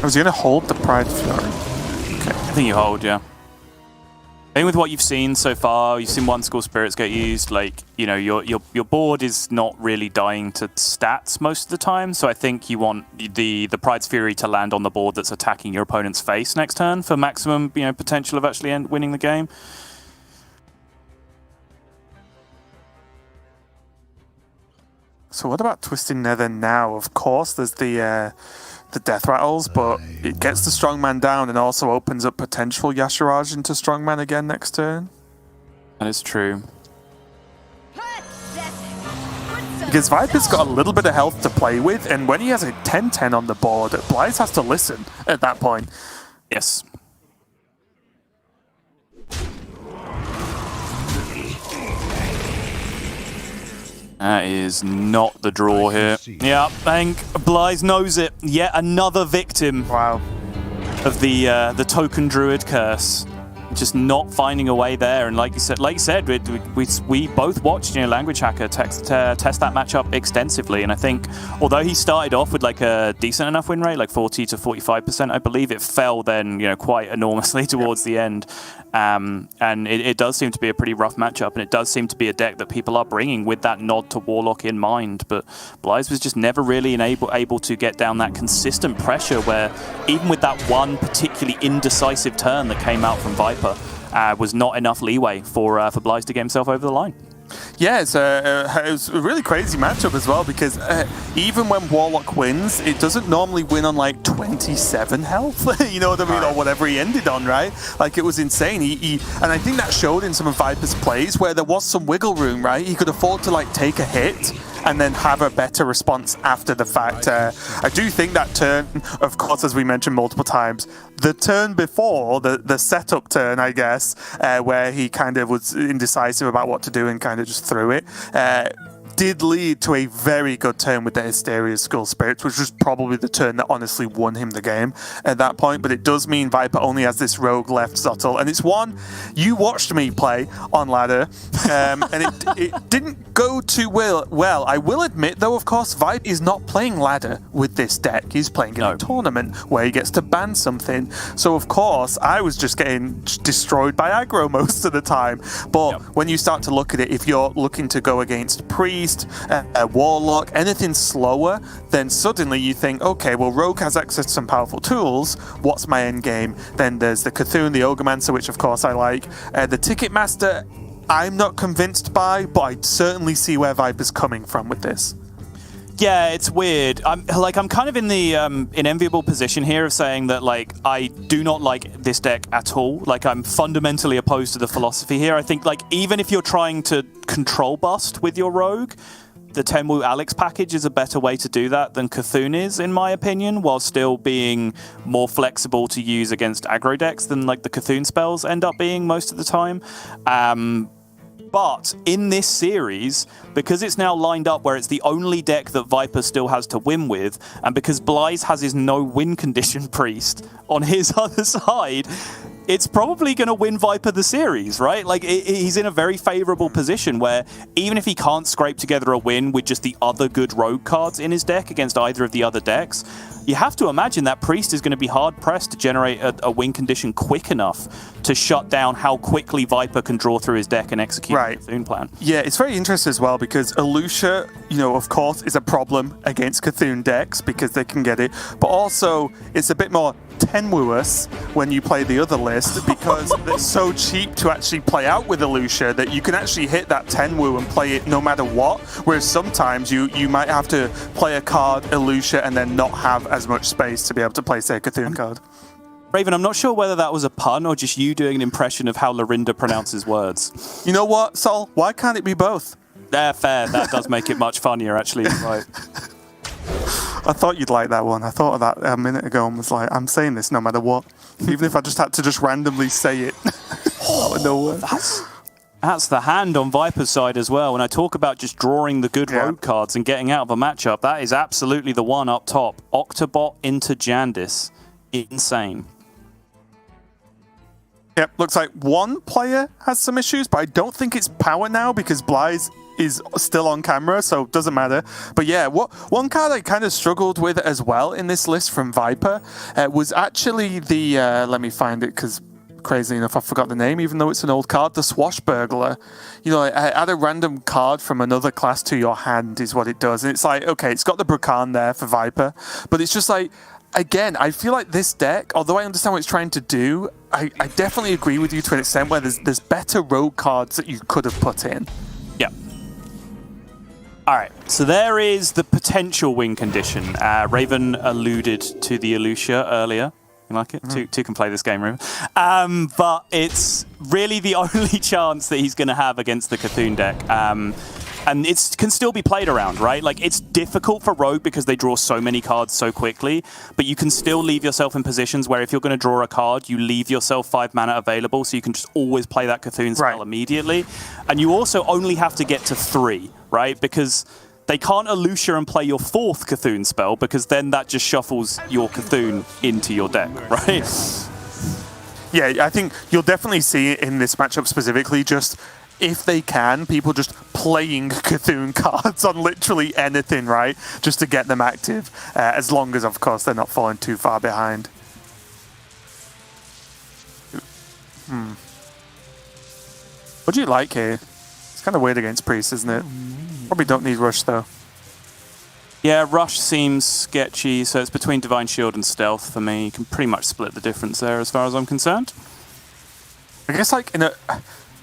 Was he going to hold the Pride Fury? Okay. I think you hold, yeah. I think with what you've seen so far, you've seen one School Spirits get used, like, you know, your board is not really dying to stats most of the time, so I think you want the Pride's Fury to land on the board that's attacking your opponent's face next turn for maximum, you know, potential of actually winning the game. So what about Twisting Nether now? Of course, there's the Death Rattles, but it gets the Strongman down and also opens up potential Yashiraj into Strongman again next turn. That is true. because Viper's got a little bit of health to play with, and when he has a 10-10 on the board, xBlyze has to listen at that point. Yes. That is not the draw here. Yeah, Bank. xBlyze knows it. Yet another victim Wow. of the token Druid curse. Just not finding a way there, and like you said, we both watched Language Hacker test that matchup extensively, and I think although he started off with like a decent enough win rate, like 40 to 45%, I believe it fell then quite enormously towards the end, and it does seem to be a pretty rough matchup, and it does seem to be a deck that people are bringing with that nod to Warlock in mind, but xBlyze was just never really able to get down that consistent pressure where even with that one particularly indecisive turn that came out from Viper, was not enough leeway for xBlyze to get himself over the line. Yeah, it was a really crazy matchup as well, because even when Warlock wins, it doesn't normally win on like 27 health, you know what I mean, or whatever he ended on, right? Like, it was insane. And I think that showed in some of Viper's plays where there was some wiggle room, right? He could afford to like take a hit and then have a better response after the fact. I do think that turn, of course, as we mentioned multiple times, the turn before, the setup turn, I guess, where he kind of was indecisive about what to do and kind of just threw it, did lead to a very good turn with the Hysteria Skull Spirits, which was probably the turn that honestly won him the game at that point. But it does mean Viper only has this rogue left, Zottel, and it's one you watched me play on ladder, and it didn't go too well. I will admit, though, of course, Viper is not playing ladder with this deck. He's playing in a tournament where he gets to ban something. So, of course, I was just getting destroyed by aggro most of the time. But when you start to look at it, if you're looking to go against Priest, Warlock, anything slower, then suddenly you think, okay, well, Rogue has access to some powerful tools. What's my end game? Then there's the Cthulhu, the Yogg-Mancer, which of course I like. The Ticketmaster, I'm not convinced by, but I certainly see where Viper's coming from with this. Yeah, it's weird. I'm kind of in the enviable position here of saying that like I do not like this deck at all. Like, I'm fundamentally opposed to the philosophy here. I think like even if you're trying to control bust with your rogue, the Tenwu Alex package is a better way to do that than Cthulhu is, in my opinion, while still being more flexible to use against aggro decks than like the Cthulhu spells end up being most of the time. But in this series, because it's now lined up where it's the only deck that Viper still has to win with, and because xBlyze has his no-win condition Priest on his other side, it's probably going to win Viper the series, right? Like, he's in a very favorable position where even if he can't scrape together a win with just the other good rogue cards in his deck against either of the other decks, you have to imagine that Priest is going to be hard-pressed to generate a win condition quick enough to shut down how quickly Viper can draw through his deck and execute the Cthulhu plan. Yeah, it's very interesting as well, because Elucia, of course, is a problem against Cthulhu decks because they can get it, but also it's a bit more tenuous when you play the other list because it's so cheap to actually play out with Elucia that you can actually hit that Tenwu and play it no matter what, whereas sometimes you might have to play a card Elucia and then not have as much space to be able to play, say, a Cthulhu card. Raven, I'm not sure whether that was a pun or just you doing an impression of how Lorinda pronounces words. You know what, Sol? Why can't it be both? Yeah, fair. That does make it much funnier, actually. Right. I thought you'd like that one. I thought of that a minute ago and was like, I'm saying this no matter what. Even if I just had to just randomly say it. Out of nowhere. That's the hand on Viper's side as well. When I talk about just drawing the good rogue cards and getting out of a matchup, that is absolutely the one up top. Octobot into Jandis. Insane. Yep, looks like one player has some issues, but I don't think it's power now because xBlyze is still on camera, so it doesn't matter. But yeah, one card I kind of struggled with as well in this list from Viper was actually the, let me find it because crazy enough I forgot the name, even though it's an old card, the Swashbuckler. Add a random card from another class to your hand is what it does. And it's like, okay, it's got the Brukan there for Viper, but it's just like, again, I feel like this deck, although I understand what it's trying to do, I definitely agree with you to an extent where there's better rogue cards that you could have put in. Yeah. All right, so there is the potential win condition. Raven alluded to the Elucia earlier. You like it? Two can play this game, Raven. But it's really the only chance that he's going to have against the Cthulhu deck. And it can still be played around, right? Like, it's difficult for Rogue because they draw so many cards so quickly, but you can still leave yourself in positions where if you're going to draw a card, you leave yourself 5 mana available, so you can just always play that Cthulhu spell immediately. And you also only have to get to 3, right? Because they can't Elucia and play your 4th Cthulhu spell, because then that just shuffles your Cthulhu into your deck, right? Yeah, I think you'll definitely see it in this matchup specifically, just if they can, people just playing Cthulhu cards on literally anything, right? Just to get them active, as long as, of course, they're not falling too far behind. What do you like here? It's kind of weird against Priest, isn't it? Probably don't need Rush, though. Yeah, Rush seems sketchy, so it's between Divine Shield and Stealth for me. You can pretty much split the difference there as far as I'm concerned. I guess, like,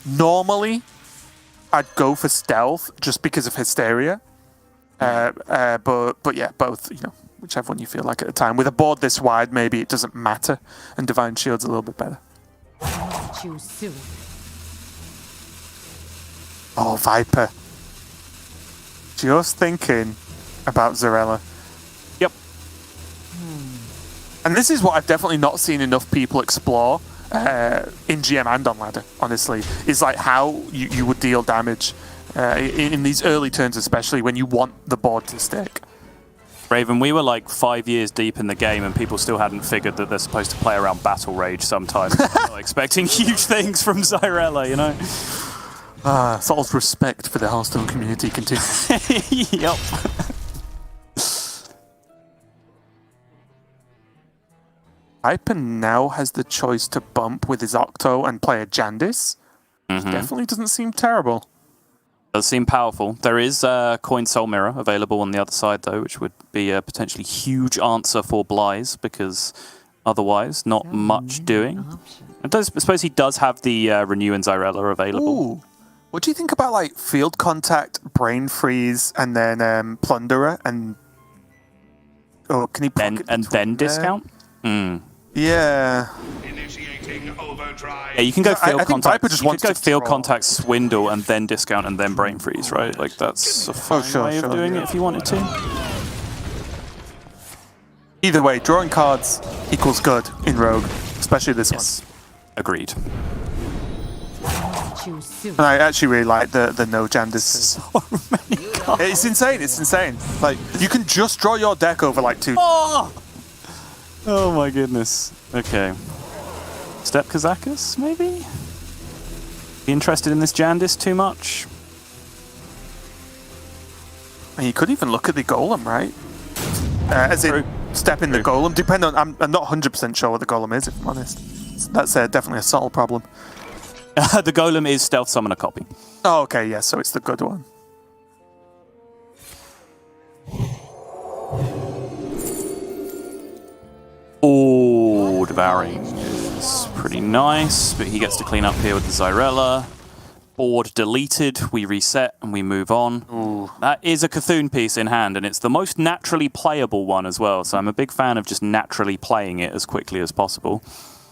normally, I'd go for Stealth just because of Hysteria. But yeah, both, you know, whichever one you feel like at the time. With a board this wide, maybe it doesn't matter, and Divine Shield's a little bit better. Choose soon. Oh, Viper. Just thinking about Zarella. Yep. And this is what I've definitely not seen enough people explore in GM and on ladder, honestly, is like how you would deal damage in these early turns, especially when you want the board to stick. Raven, we were like 5 years deep in the game and people still hadn't figured that they're supposed to play around Battle Rage sometimes. Not expecting huge things from Zyrella, you know? Sol's respect for the Hearthstone community continues. Yep. Viper now has the choice to bump with his Octo and play a Jandis. Definitely doesn't seem terrible. Does seem powerful. There is Coin Soul Mirror available on the other side, though, which would be a potentially huge answer for xBlyze, because otherwise not much doing. I suppose he does have the Renew and Zyrella available. Ooh. What do you think about like Field Contact, Brain Freeze, and then Plunderer, and can he pocket then discount? Yeah. Yeah, you can go Field Contact. Viper just wants go to Field draw. Contact, Swindle, and then discount, and then Brain Freeze, right? Like that's a fine way of doing it if you wanted to. Either way, drawing cards equals good in Rogue, especially this one. Agreed. Choose soon. And I actually really like the no Jandis. It's insane. It's insane. Like you can just draw your deck over like 2. Oh my goodness. Okay. Step Kazakus, maybe? Be interested in this Jandis too much? And you could even look at the Golem, right? As in, step in the Golem. Depending on, I'm not 100% sure what the Golem is, if I'm honest. That's definitely a subtle problem. The Golem is Stealth Summon a copy. Oh, okay, yeah, so it's the good one. Oh, Devouring is pretty nice, but he gets to clean up here with the Zyrella. Board deleted, we reset, and we move on. Ooh. That is a Cthulhu piece in hand, and it's the most naturally playable one as well, so I'm a big fan of just naturally playing it as quickly as possible.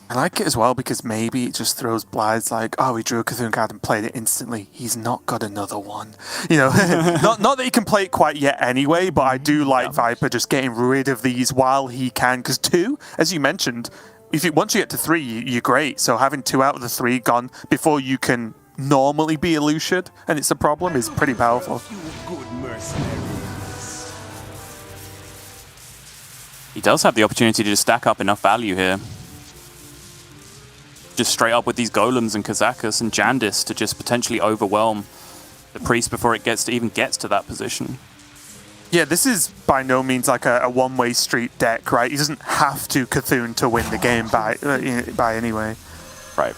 I like it as well because maybe it just throws Blythe like, oh, he drew a Cthulhu card and played it instantly. He's not got another one. You know, not that he can play it quite yet anyway, but I do like Viper just getting rid of these while he can. Because 2, as you mentioned, once you get to 3, you're great. So having 2 out of the 3 gone before you can normally be Eluciad, and it's a problem, is pretty powerful. He does have the opportunity to just stack up enough value here. Just straight up with these Golems and Kazakus and Jandis to just potentially overwhelm the Priest before it even gets to that position. Yeah, this is by no means like a one-way street deck, right? He doesn't have to Cthulhu to win the game by any way. Right.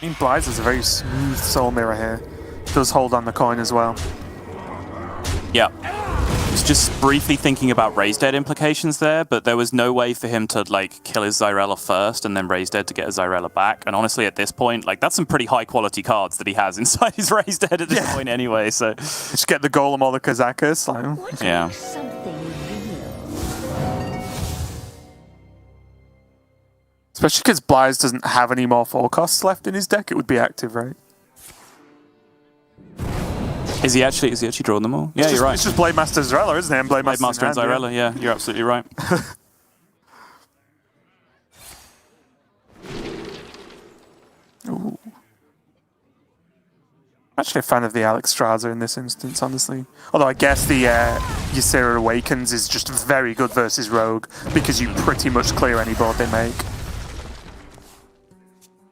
I mean, Blythe is a very smooth Soul Mirror here. Does hold on the coin as well. Yeah. was just briefly thinking about Raise Dead implications there, but there was no way for him to like kill his Xyrella first and then Raise Dead to get his Xyrella back. And honestly, at this point, like that's some pretty high quality cards that he has inside his Raise Dead at this point anyway. So just get the Golem or the Kazakus. Like, yeah. Especially because xBlyze doesn't have any more forecasts left in his deck. It would be active, right? Is he actually drawing them all? Yeah, you're right. It's just Blade Master Xyrella, isn't it? And Blade Master and Xyrella, yeah, you're absolutely right. Ooh. Actually a fan of the Alex Straza in this instance, honestly. Although I guess the Ysera Awakens is just very good versus Rogue, because you pretty much clear any board they make.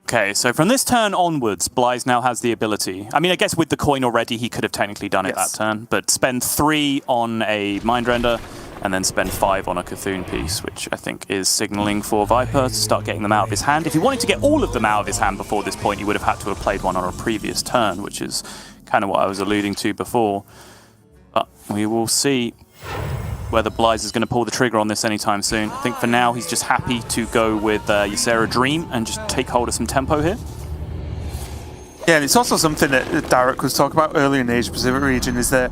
Okay, so from this turn onwards, xBlyze now has the ability. I mean, I guess with the coin already, he could have technically done it that turn, but spend 3 on a Mind Render, and then spend 5 on a Cthulhu piece, which I think is signaling for Viper to start getting them out of his hand. If he wanted to get all of them out of his hand before this point, he would have had to have played one on a previous turn, which is kind of what I was alluding to before. But we will see whether xBlyze is going to pull the trigger on this anytime soon. I think for now, he's just happy to go with Ysera Dream and just take hold of some tempo here. Yeah, and it's also something that Derek was talking about earlier in the Asia-Pacific region, is that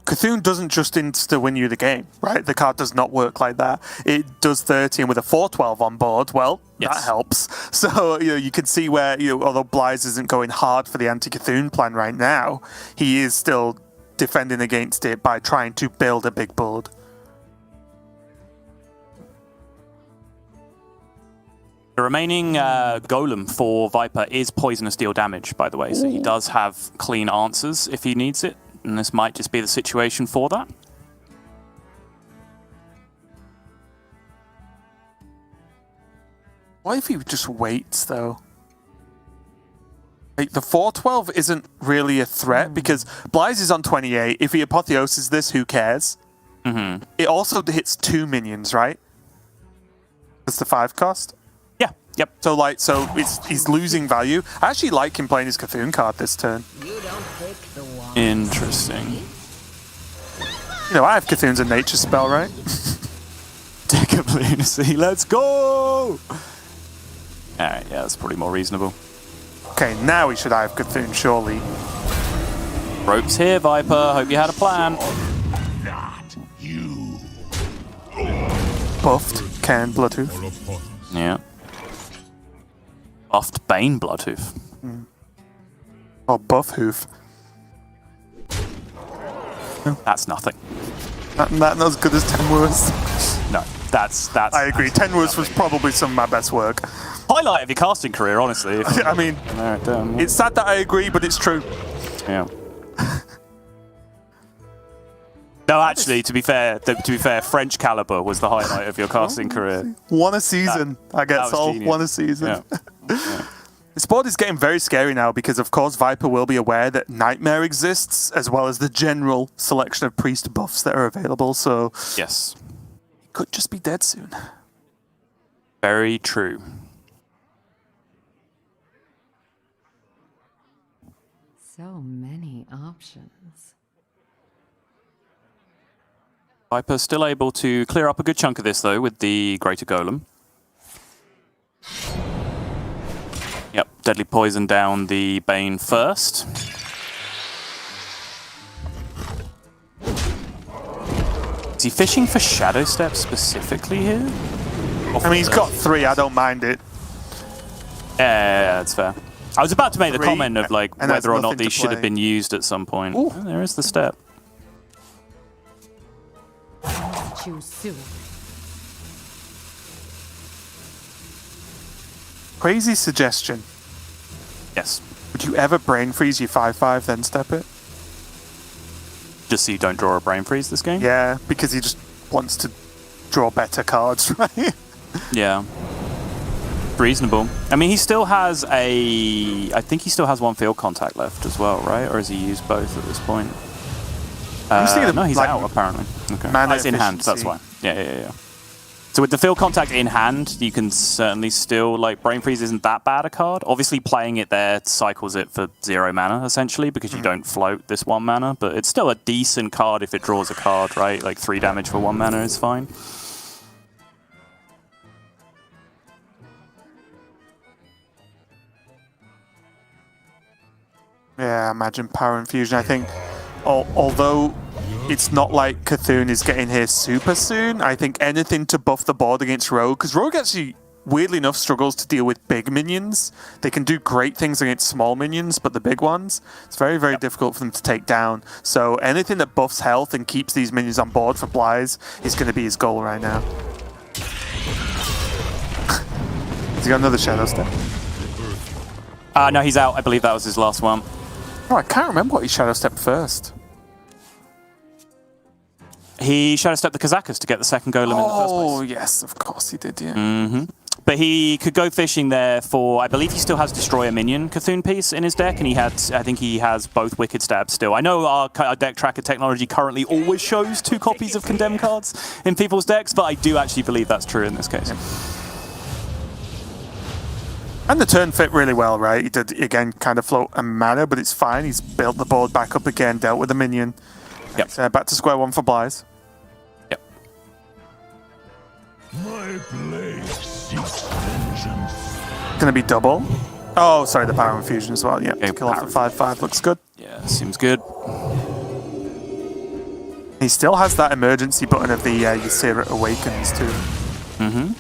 Cthulhu doesn't just insta-win you the game, right? The card does not work like that. It does 30, and with a 4-12 on board, well, that helps. So, you can see where, although xBlyze isn't going hard for the anti-Cthulhu plan right now, he is still defending against it by trying to build a big board. The remaining Golem for Viper is Poisonous Deal damage, by the way, so he does have clean answers if he needs it, and this might just be the situation for that. What if he just waits, though? Like, the 4-12 isn't really a threat, because xBlyze is on 28. If he apotheoses this, who cares? Mm-hmm. It also hits 2 minions, right? That's the 5 cost? Yeah, yep. So he's losing value. I actually like him playing his Cthulhu card this turn. Interesting. I have Cthulhu's a nature spell, right? Deck of Lunacy, let's go! Alright, yeah, that's probably more reasonable. Okay, now we should have Cthulhu, surely. Ropes here, Viper. Hope you had a plan. Not you. Buffed Cairn Bloodhoof. Yeah. Buffed Bane Bloodhoof. Or Buffhoof. That's nothing. Not as good as Tenwurst. No, that's. I agree. Tenwurst was probably some of my best work. Highlight of your casting career, honestly. I mean, it's sad that I agree, but it's true. Yeah. No, actually, to be fair, French Caliber was the highlight of your casting career. One a season. I get sold. One a season. Yeah. This board is getting very scary now because, of course, Viper will be aware that Nightmare exists, as well as the general selection of priest buffs that are available. So, yes, he could just be dead soon. Very true. So many options. Viper still able to clear up a good chunk of this, though, with the Greater Golem. Yep, Deadly Poison down the Bane first. Is he fishing for Shadow Step specifically here? I mean, he's got 3, I don't mind it. Yeah, that's fair. I was about to make the 3, comment of like whether or not these should have play. been used at some point. Ooh. Oh, there is the step. Choose soon. Crazy suggestion. Yes. Would you ever brain freeze your 5/5 then step it? Just so you don't draw a brain freeze this game? Yeah, because he just wants to draw better cards, right? Yeah. Reasonable. I mean, he still has I think he still has 1 field contact left as well, right? Or has he used both at this point? I'm just thinking No, he's like, out apparently. Okay. mana He's in hand, that's efficiency. why. Yeah. So with the field contact in hand, you can certainly still, like, Brain Freeze isn't that bad a card. Obviously, playing it there cycles it for 0 mana, essentially, because you don't float this 1 mana. But it's still a decent card if it draws a card, right? Like, 3 damage for 1 mana is fine. Yeah, imagine Power Infusion. I think, although it's not like Cthulhu is getting here super soon, I think anything to buff the board against Rogue, because Rogue actually, weirdly enough, struggles to deal with big minions. They can do great things against small minions, but the big ones, it's very, very difficult for them to take down. So anything that buffs health and keeps these minions on board for xBlyze is going to be his goal right now. Has he got another Shadow Step? No, he's out. I believe that was his last one. Oh, I can't remember what he Shadow Stepped first. He Shadow Stepped the Kazakus to get the second golem in the first place. Oh, yes, of course he did, yeah. But he could go fishing there for, I believe he still has Destroy a Minion Cthulhu piece in his deck, and I think he has both Wicked Stabs still. I know our deck tracker technology currently always shows 2 copies of Condemned cards in people's decks, but I do actually believe that's true in this case. Yeah. And the turn fit really well, right? He did, again, kind of float a mana, but it's fine. He's built the board back up again, dealt with the minion. Yep. So back to square one for xBlyze. Yep. My blade seeks vengeance. Gonna be double. Oh, sorry, the Power Infusion as well. Yeah, Okay, kill off the 5/5 looks good. Yeah, seems good. He still has that emergency button of the Yogg-Saron Awakens too.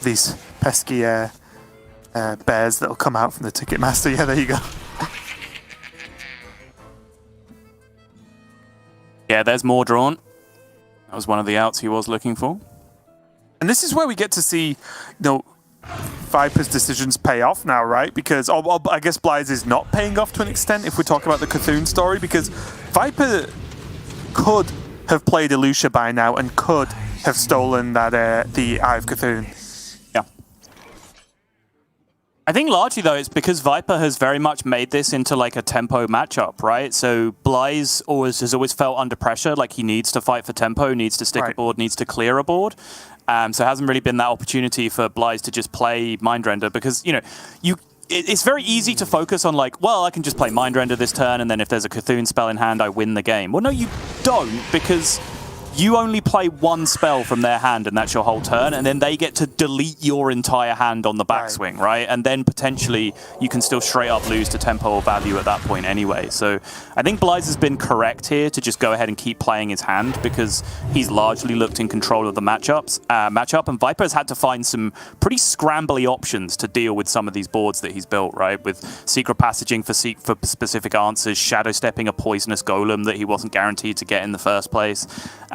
These pesky bears that'll come out from the Ticketmaster. Yeah, there you go. Yeah, there's more drawn. That was one of the outs he was looking for. And this is where we get to see, you know, Viper's decisions pay off now, right? Because I guess xBlyze is not paying off to an extent if we talk about the Cthulhu story, because Viper could have played Elucia by now and could have stolen that the Eye of Cthulhu. Yeah. I think largely, though, it's because Viper has very much made this into like a tempo matchup, right? So xBlyze has always felt under pressure, like he needs to fight for tempo, needs to stick a board, needs to clear a board. So it hasn't really been that opportunity for xBlyze to just play Mindrender because, you know, it's very easy to focus on like, well, I can just play Mindrender this turn and then if there's a Cthulhu spell in hand, I win the game. Well, no, you don't, because you only play 1 spell from their hand and that's your whole turn, and then they get to delete your entire hand on the backswing, right? And then potentially you can still straight up lose to tempo or value at that point anyway. So I think xBlyze has been correct here to just go ahead and keep playing his hand because he's largely looked in control of the matchup, and Viper has had to find some pretty scrambly options to deal with some of these boards that he's built, right? With secret passaging for specific answers, shadow stepping a poisonous golem that he wasn't guaranteed to get in the first place.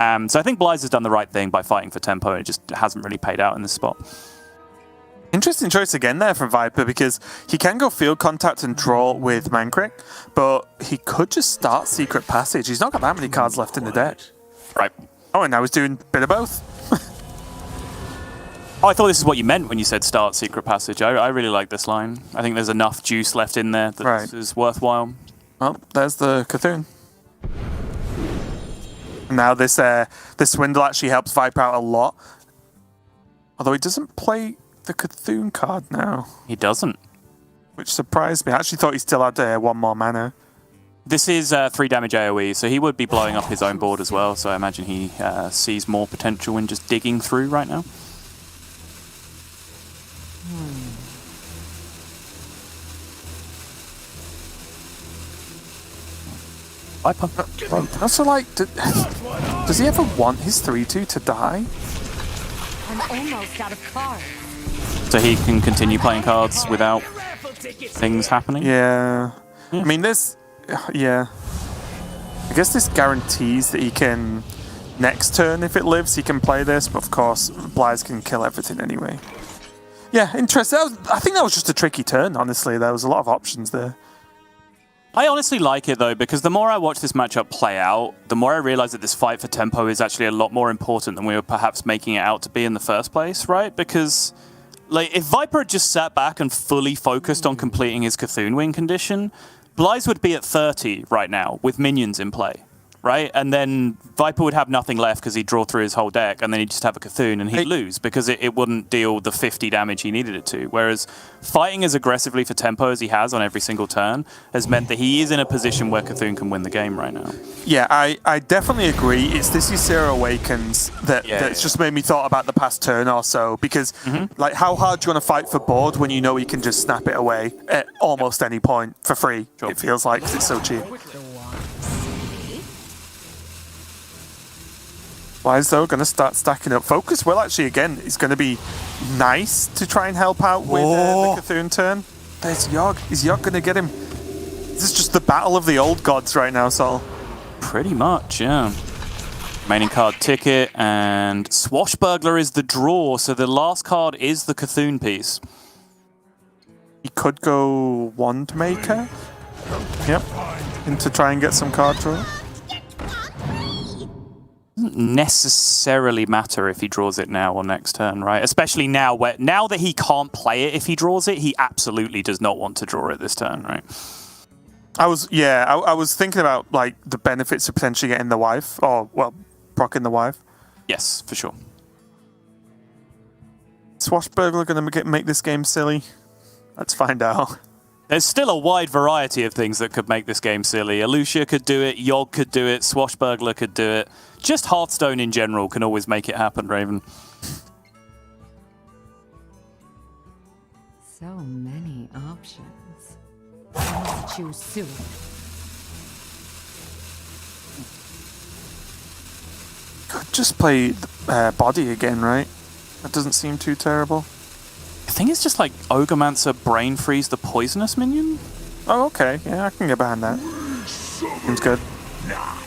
So I think xBlyze has done the right thing by fighting for tempo, and it just hasn't really paid out in this spot. Interesting choice again there from Viper, because he can go field contact and draw with Mankrik, but he could just start Secret Passage. He's not got that many cards left in the deck. Right. Oh, and now he's doing a bit of both. Oh, I thought this is what you meant when you said start Secret Passage. I really like this line. I think there's enough juice left in there that this is worthwhile. Well, there's the Cthulhu. Now this Swindle actually helps Viper out a lot. Although he doesn't play the Cthulhu card now. He doesn't. Which surprised me. I actually thought he still had 1 more mana. This is 3 damage AoE, so he would be blowing up his own board as well, so I imagine he sees more potential in just digging through right now. Viper. Also, like, does he ever want his 3/2 to die? I'm almost out of cards. So he can continue playing cards without things happening? Yeah. I mean, this... Yeah. I guess this guarantees that he can... Next turn, if it lives, he can play this, but of course, xBlyze can kill everything anyway. Yeah, interesting. I think that was just a tricky turn, honestly. There was a lot of options there. I honestly like it, though, because the more I watch this matchup play out, the more I realize that this fight for tempo is actually a lot more important than we were perhaps making it out to be in the first place, right? Because, like, if Viper had just sat back and fully focused on completing his Cthulhu win condition, xBlyze would be at 30 right now with minions in play, right? And then Viper would have nothing left because he'd draw through his whole deck, and then he'd just have a Cthulhu and he'd lose because it wouldn't deal the 50 damage he needed it to. Whereas fighting as aggressively for tempo as he has on every single turn has meant that he is in a position where Cthulhu can win the game right now. Yeah, I definitely agree. It's this Ysera Awakens that's just made me thought about the past turn or so, because like, how hard do you want to fight for board when you know you can just snap it away at almost any point for free? Sure. It feels like, 'cause it's so cheap. Xbylyze, though, going to start stacking up. Focus will actually, again, is going to be nice to try and help out with the Cthulhu turn. There's Yogg. Is Yogg going to get him? This is just the battle of the old gods right now, Sol. Pretty much, yeah. Remaining card ticket, and Swashbuckler is the draw, so the last card is the Cthulhu piece. He could go Wand Maker. Yep. And to try and get some card draw. Doesn't necessarily matter if he draws it now or next turn, right? Especially now that he can't play it if he draws it, he absolutely does not want to draw it this turn, right? I was thinking about like the benefits of potentially getting the wife, or well, proccing the wife. Yes, for sure. Swashbuckler going to make this game silly? Let's find out. There's still a wide variety of things that could make this game silly. Alucia could do it, Yogg could do it, Swashbuckler could do it. Just Hearthstone in general can always make it happen, Raven. So many options. I must choose soon. Could just play body again, right? That doesn't seem too terrible. I think it's just like Ogremancer Brain Freeze the poisonous minion. Oh, okay. Yeah, I can get behind that. Seems good.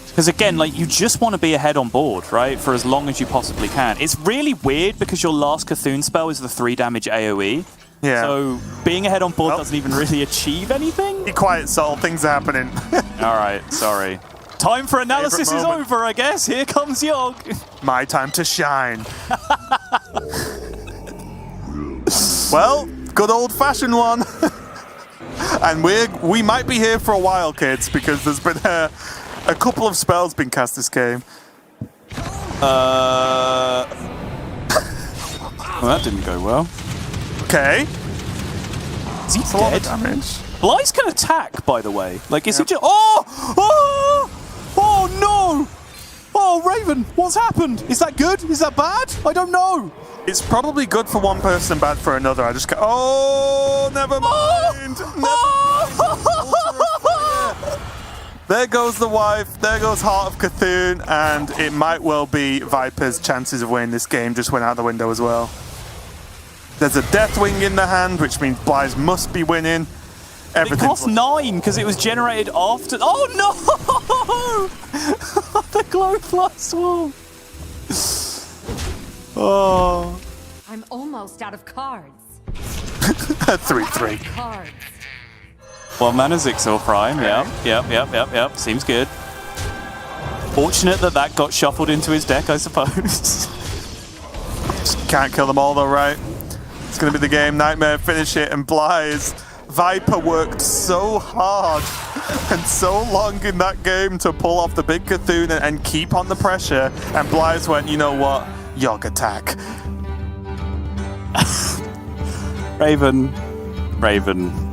Because again, like, you just want to be ahead on board, right? For as long as you possibly can. It's really weird because your last Cthulhu spell is the 3 damage AoE. Yeah. So being ahead on board doesn't even really achieve anything. Be quiet, Sol. Things are happening. All right, sorry. Time for analysis is over, I guess. Here comes Yogg. My time to shine. Well, good old-fashioned one. And we might be here for a while, kids, because there's been a couple of spells being cast this game. Well, that didn't go well. Okay. Is he That's a lot dead? of damage. Xbylyze can attack, by the way. Like, is he just... Oh, no! Oh, Raven, what's happened? Is that good? Is that bad? I don't know. It's probably good for one person, bad for another. I just go, oh, never mind. There goes the wife. There goes Heart of Cthulhu, and it might well be Viper's chances of winning this game just went out the window as well. There's a Deathwing in the hand, which means Xbylyze must be winning. It cost 9 because it was generated after. Oh no! The Glowfly Swarm. Oh. I'm almost out of cards. 3/3. Cards. 1 mana Zixor Prime. Yep. Seems good. Fortunate that got shuffled into his deck, I suppose. Just can't kill them all though, right? It's going to be the game. Nightmare, finish it, and Xbylyze. Viper worked so hard and so long in that game to pull off the big Cthulhu and keep on the pressure, and Xbylyze went, you know what? Yogg attack. Raven.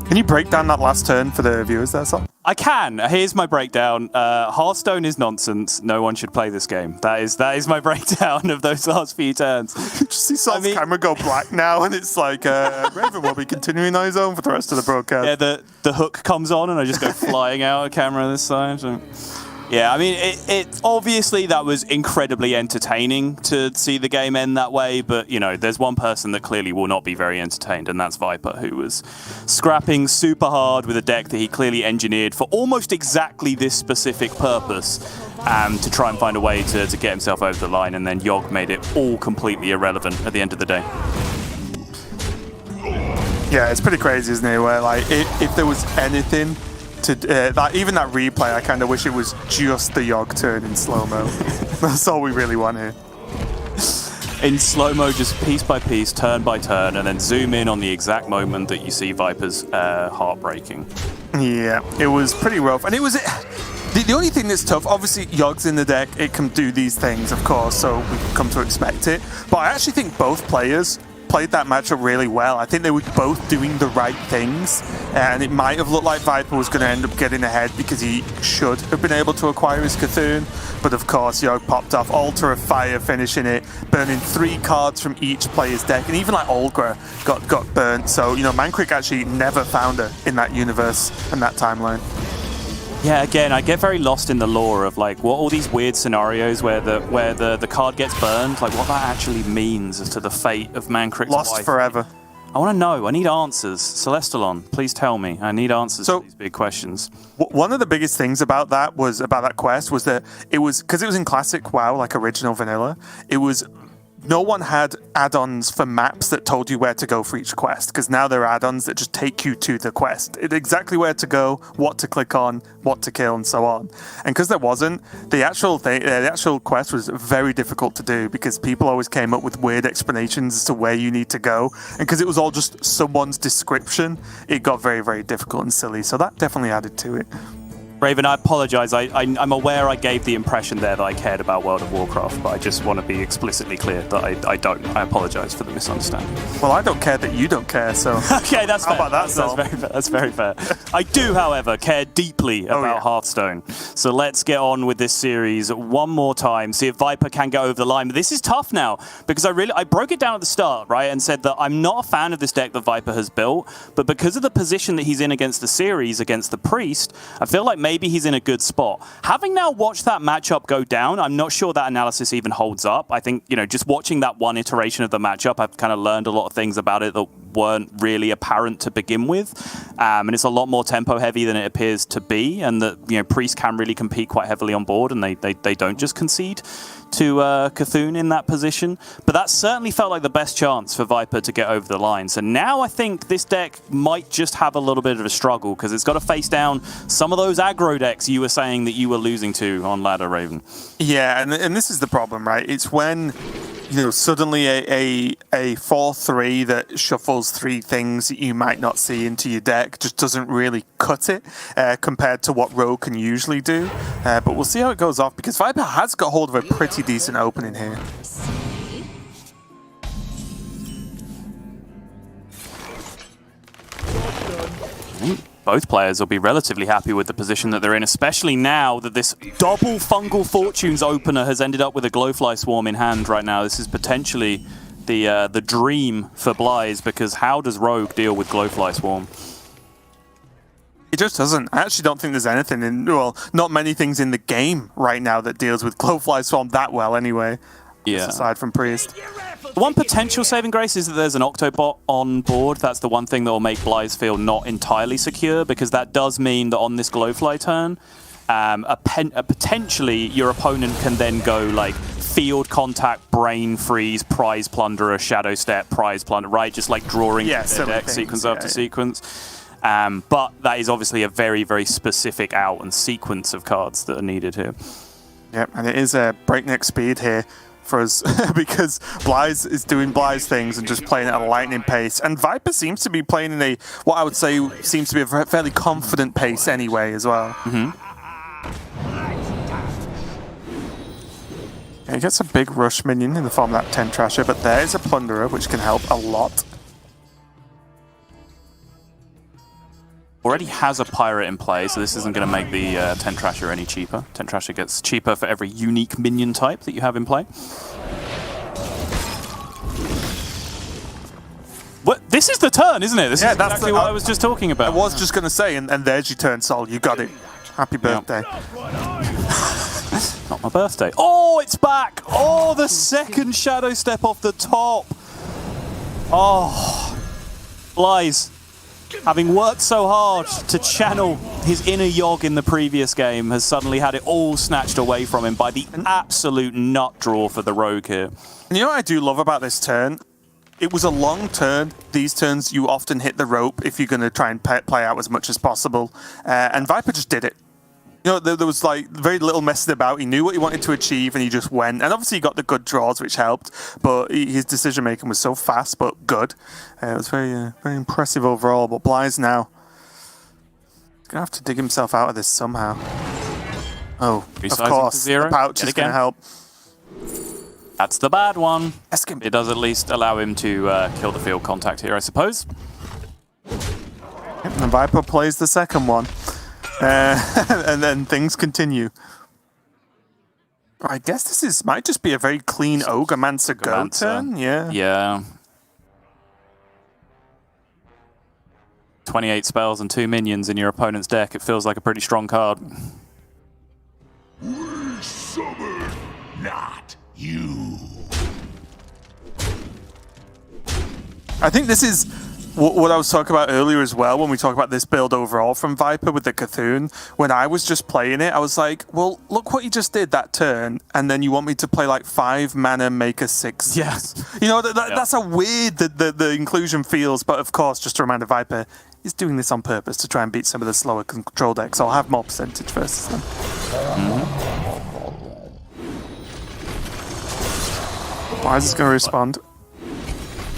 Can you break down that last turn for the viewers there, Sol? I can. Here's my breakdown. Hearthstone is nonsense. No one should play this game. That is my breakdown of those last few turns. Just see Sol's camera go black now, and it's like Raven will be continuing on his own for the rest of the broadcast. Yeah, the hook comes on, and I just go flying out of camera this time. So. Yeah, I mean, it obviously that was incredibly entertaining to see the game end that way, but, you know, there's one person that clearly will not be very entertained, and that's Viper, who was scrapping super hard with a deck that he clearly engineered for almost exactly this specific purpose, to try and find a way to get himself over the line, and then Yogg made it all completely irrelevant at the end of the day. Yeah, it's pretty crazy, isn't it? Where, like, if there was anything... even that replay, I kind of wish it was just the Yogg turn in slow-mo. That's all we really want here. In slow-mo, just piece by piece, turn by turn, and then zoom in on the exact moment that you see Viper's heart breaking. Yeah, it was pretty rough. And it was... The only thing that's tough, obviously Yogg's in the deck, it can do these things, of course, so we've come to expect it. But I actually think both players played that matchup really well. I think they were both doing the right things, and it might have looked like Viper was going to end up getting ahead because he should have been able to acquire his Cthulhu, but of course Yogg popped off, Altar of Fire finishing it, burning 3 cards from each player's deck, and even like Olgra got burnt, so you know, Mankrik actually never found her in that universe and that timeline. Yeah, again, I get very lost in the lore of like what all these weird scenarios where the card gets burned, like what that actually means as to the fate of Mankrik's Lost wife. forever. I want to know. I need answers. Celestalon, please tell me. I need answers to these big questions. One of the biggest things about that quest was that it was, because it was in classic WoW, like original vanilla, it was, no one had add-ons for maps that told you where to go for each quest, because now there are add-ons that just take you to the quest. Exactly where to go, what to click on, what to kill, and so on. And because there wasn't, the actual quest was very difficult to do, because people always came up with weird explanations as to where you need to go. And because it was all just someone's description, it got very, very difficult and silly. So that definitely added to it. Raven, I apologize. I'm aware I gave the impression there that I cared about World of Warcraft, but I just want to be explicitly clear that I don't. I apologize for the misunderstanding. Well, I don't care that you don't care, so... Okay, that's fair. How about that, that's very fair. That's very fair. I do, however, care deeply about Hearthstone. So let's get on with this series one more time, see if Viper can go over the line. But this is tough now, because I broke it down at the start, right, and said that I'm not a fan of this deck that Viper has built, but because of the position that he's in against the series, against the Priest, I feel like maybe he's in a good spot. Having now watched that matchup go down, I'm not sure that analysis even holds up. I think, you know, just watching that one iteration of the matchup, I've kind of learned a lot of things about it that weren't really apparent to begin with. And it's a lot more tempo heavy than it appears to be, and that, you know, Priest can really compete quite heavily on board, and they don't just concede to Cthulhu in that position. But that certainly felt like the best chance for Viper to get over the line. So now I think this deck might just have a little bit of a struggle, because it's got to face down some of those aggro decks you were saying that you were losing to on ladder, Raven. Yeah, and this is the problem, right? It's when, you know, suddenly a 4-3 that shuffles 3 things that you might not see into your deck just doesn't really cut it compared to what Rogue can usually do. But we'll see how it goes off, because Viper has got hold of a pretty decent opening here. Both players will be relatively happy with the position that they're in, especially now that this double Fungal Fortunes opener has ended up with a Glowfly Swarm in hand right now. This is potentially the dream for xBlyze, because how does Rogue deal with Glowfly Swarm? It just doesn't. I actually don't think there's anything in, well, not many things in the game right now that deals with Glowfly Swarm that well anyway. Yeah. Aside from Priest. The one potential saving grace is that there's an Octobot on board. That's the one thing that will make xBlyze feel not entirely secure, because that does mean that on this Glowfly turn, potentially your opponent can then go like Field Contact, Brain Freeze, Prize Plunderer, Shadow Step, Prize Plunderer, right? Just like drawing their deck sequence after sequence. But that is obviously a very, very specific out and sequence of cards that are needed here. Yep, and it is a breakneck speed here for us, because xBlyze is doing xBlyze things and just playing at a lightning pace. And Viper seems to be playing in a, what I would say seems to be a fairly confident pace anyway as well. He gets a big rush minion in the form of that 10 Trasher, but there's a Plunderer, which can help a lot. Already has a Pirate in play, so this isn't going to make the 10 Trasher any cheaper. 10 Trasher gets cheaper for every unique minion type that you have in play. What? This is the turn, isn't it? This is exactly what I was just talking about. I was just going to say, and there's your turn, Sol. You got it. Happy birthday. Not my birthday. Oh, it's back! Oh, the second Shadow Step off the top! Oh, xBlyze, having worked so hard to channel his inner Yogg in the previous game, has suddenly had it all snatched away from him by the absolute nut draw for the Rogue here. And you know what I do love about this turn? It was a long turn. These turns, you often hit the rope if you're going to try and play out as much as possible. And Viper just did it. You know, there was like very little messing about. He knew what he wanted to achieve and he just went. And obviously he got the good draws, which helped. But his decision making was so fast, but good. It was very, very impressive overall. But xBlyze now going to have to dig himself out of this somehow. Oh, of Resizing course. to 0. The pouch Yet is going to again. help. That's the bad one. Eskim. It does at least allow him to kill the field contact here, I suppose. And the Viper plays the second one. And then things continue. I guess this might just be a very clean Ogremancer go turn. Yeah. Yeah. 28 spells and 2 minions in your opponent's deck. It feels like a pretty strong card. We summon not you. I think this is what I was talking about earlier as well when we talk about this build overall from Viper with the Cthulhu. When I was just playing it, I was like, well, look what you just did that turn, and then you want me to play like 5 mana, make a 6. Yes. You know, that's how weird the inclusion feels, but of course, just a reminder, Viper is doing this on purpose to try and beat some of the slower control decks. I'll have more percentage versus them. Why is this going to respond?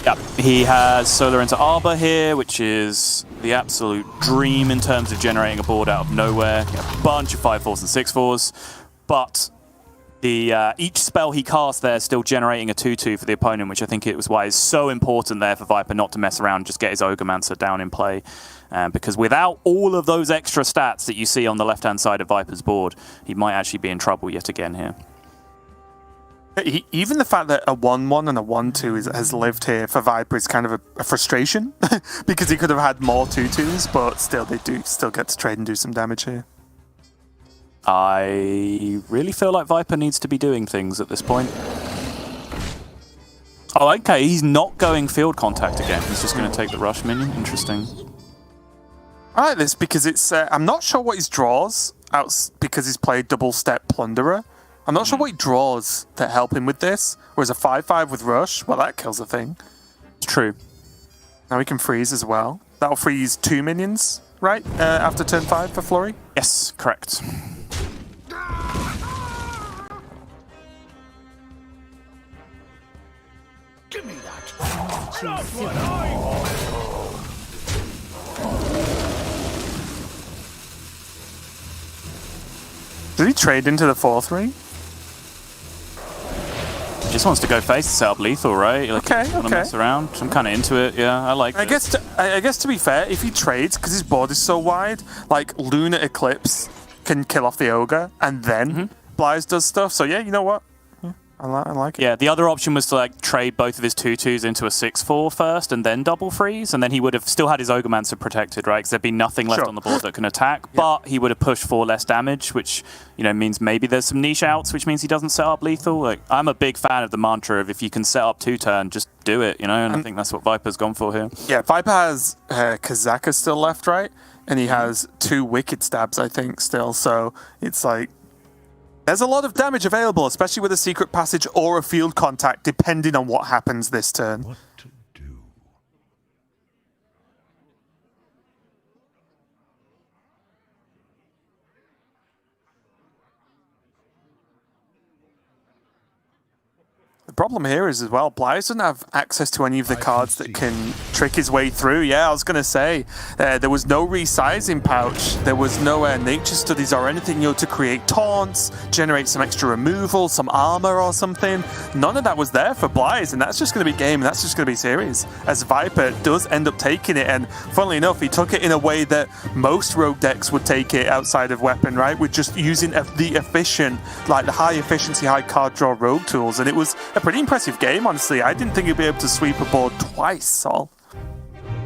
Yep, he has Solar into Arbor here, which is the absolute dream in terms of generating a board out of nowhere. A bunch of 5/4s and 6/4s, but the each spell he casts there is still generating a 2/2 for the opponent, which I think is why it's so important there for Viper not to mess around and just get his Ogremancer down in play. Because without all of those extra stats that you see on the left-hand side of Viper's board, he might actually be in trouble yet again here. Even the fact that a 1/1 and a 1/2 has lived here for Viper is kind of a frustration because he could have had more 2/2s, but still they do still get to trade and do some damage here. I really feel like Viper needs to be doing things at this point. Oh, okay, he's not going field contact again. He's just going to take the rush minion. Interesting. I like this because it's I'm not sure what his draws out because he's played double step Plunderer. I'm not sure what he draws that help him with this. Whereas a 5/5 with Rush, well, that kills the thing. It's true. Now he can freeze as well. That'll freeze 2 minions, right? After turn 5 for Flurry? Yes, correct. Give me that. Not what I... Did he trade into the 4/3? He just wants to go face to set up lethal, right? Like, Okay, want to mess around. I'm kind of into it. Yeah, I like it. I guess to be fair, if he trades, because his board is so wide, like Lunar Eclipse can kill off the Ogre, and then xBlyze does stuff. So yeah, you know what? Yeah, I like it. Yeah, the other option was to like trade both of his 2/2s into a 6/4 first, and then double freeze, and then he would have still had his Ogremancer protected, right? Because there'd be nothing left on the board that can attack. But he would have pushed 4 less damage, which means maybe there's some niche outs, which means he doesn't set up lethal. Like, I'm a big fan of the mantra of if you can set up 2-turn, just do it, And I think that's what Viper's gone for here. Yeah, Viper has Kazaka still left, right? And he has 2 Wicked Stabs, I think, still. So it's like there's a lot of damage available, especially with a Secret Passage or a Field Contact, depending on what happens this turn. What to do? The problem here is as well, xBlyze doesn't have access to any of the cards that can trick his way through. Yeah, I was going to say, there was no resizing pouch, there was no nature studies or anything, to create taunts, generate some extra removal, some armor or something. None of that was there for xBlyze, and that's just going to be game, and that's just going to be series. As Viper does end up taking it, and funnily enough, he took it in a way that most rogue decks would take it outside of weapon, right? With just using the efficient, like the high efficiency, high card draw rogue tools, and it was a pretty impressive game, honestly. I didn't think he'd be able to sweep a board twice, Sol.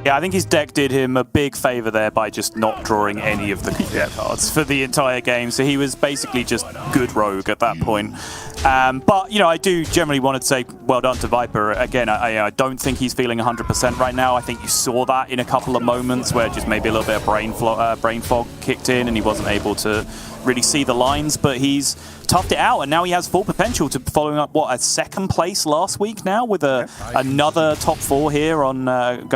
Yeah, I think his deck did him a big favor there by just not drawing any of the cards for the entire game. So he was basically just good rogue at that point. But, I do generally want to say well done to Viper. Again, I don't think he's feeling 100% right now. I think you saw that in a couple of moments where just maybe a little bit of brain fog kicked in and he wasn't able to really see the lines, but he's toughed it out, and now he has full potential to following up, a second place last week now with another top 4 here on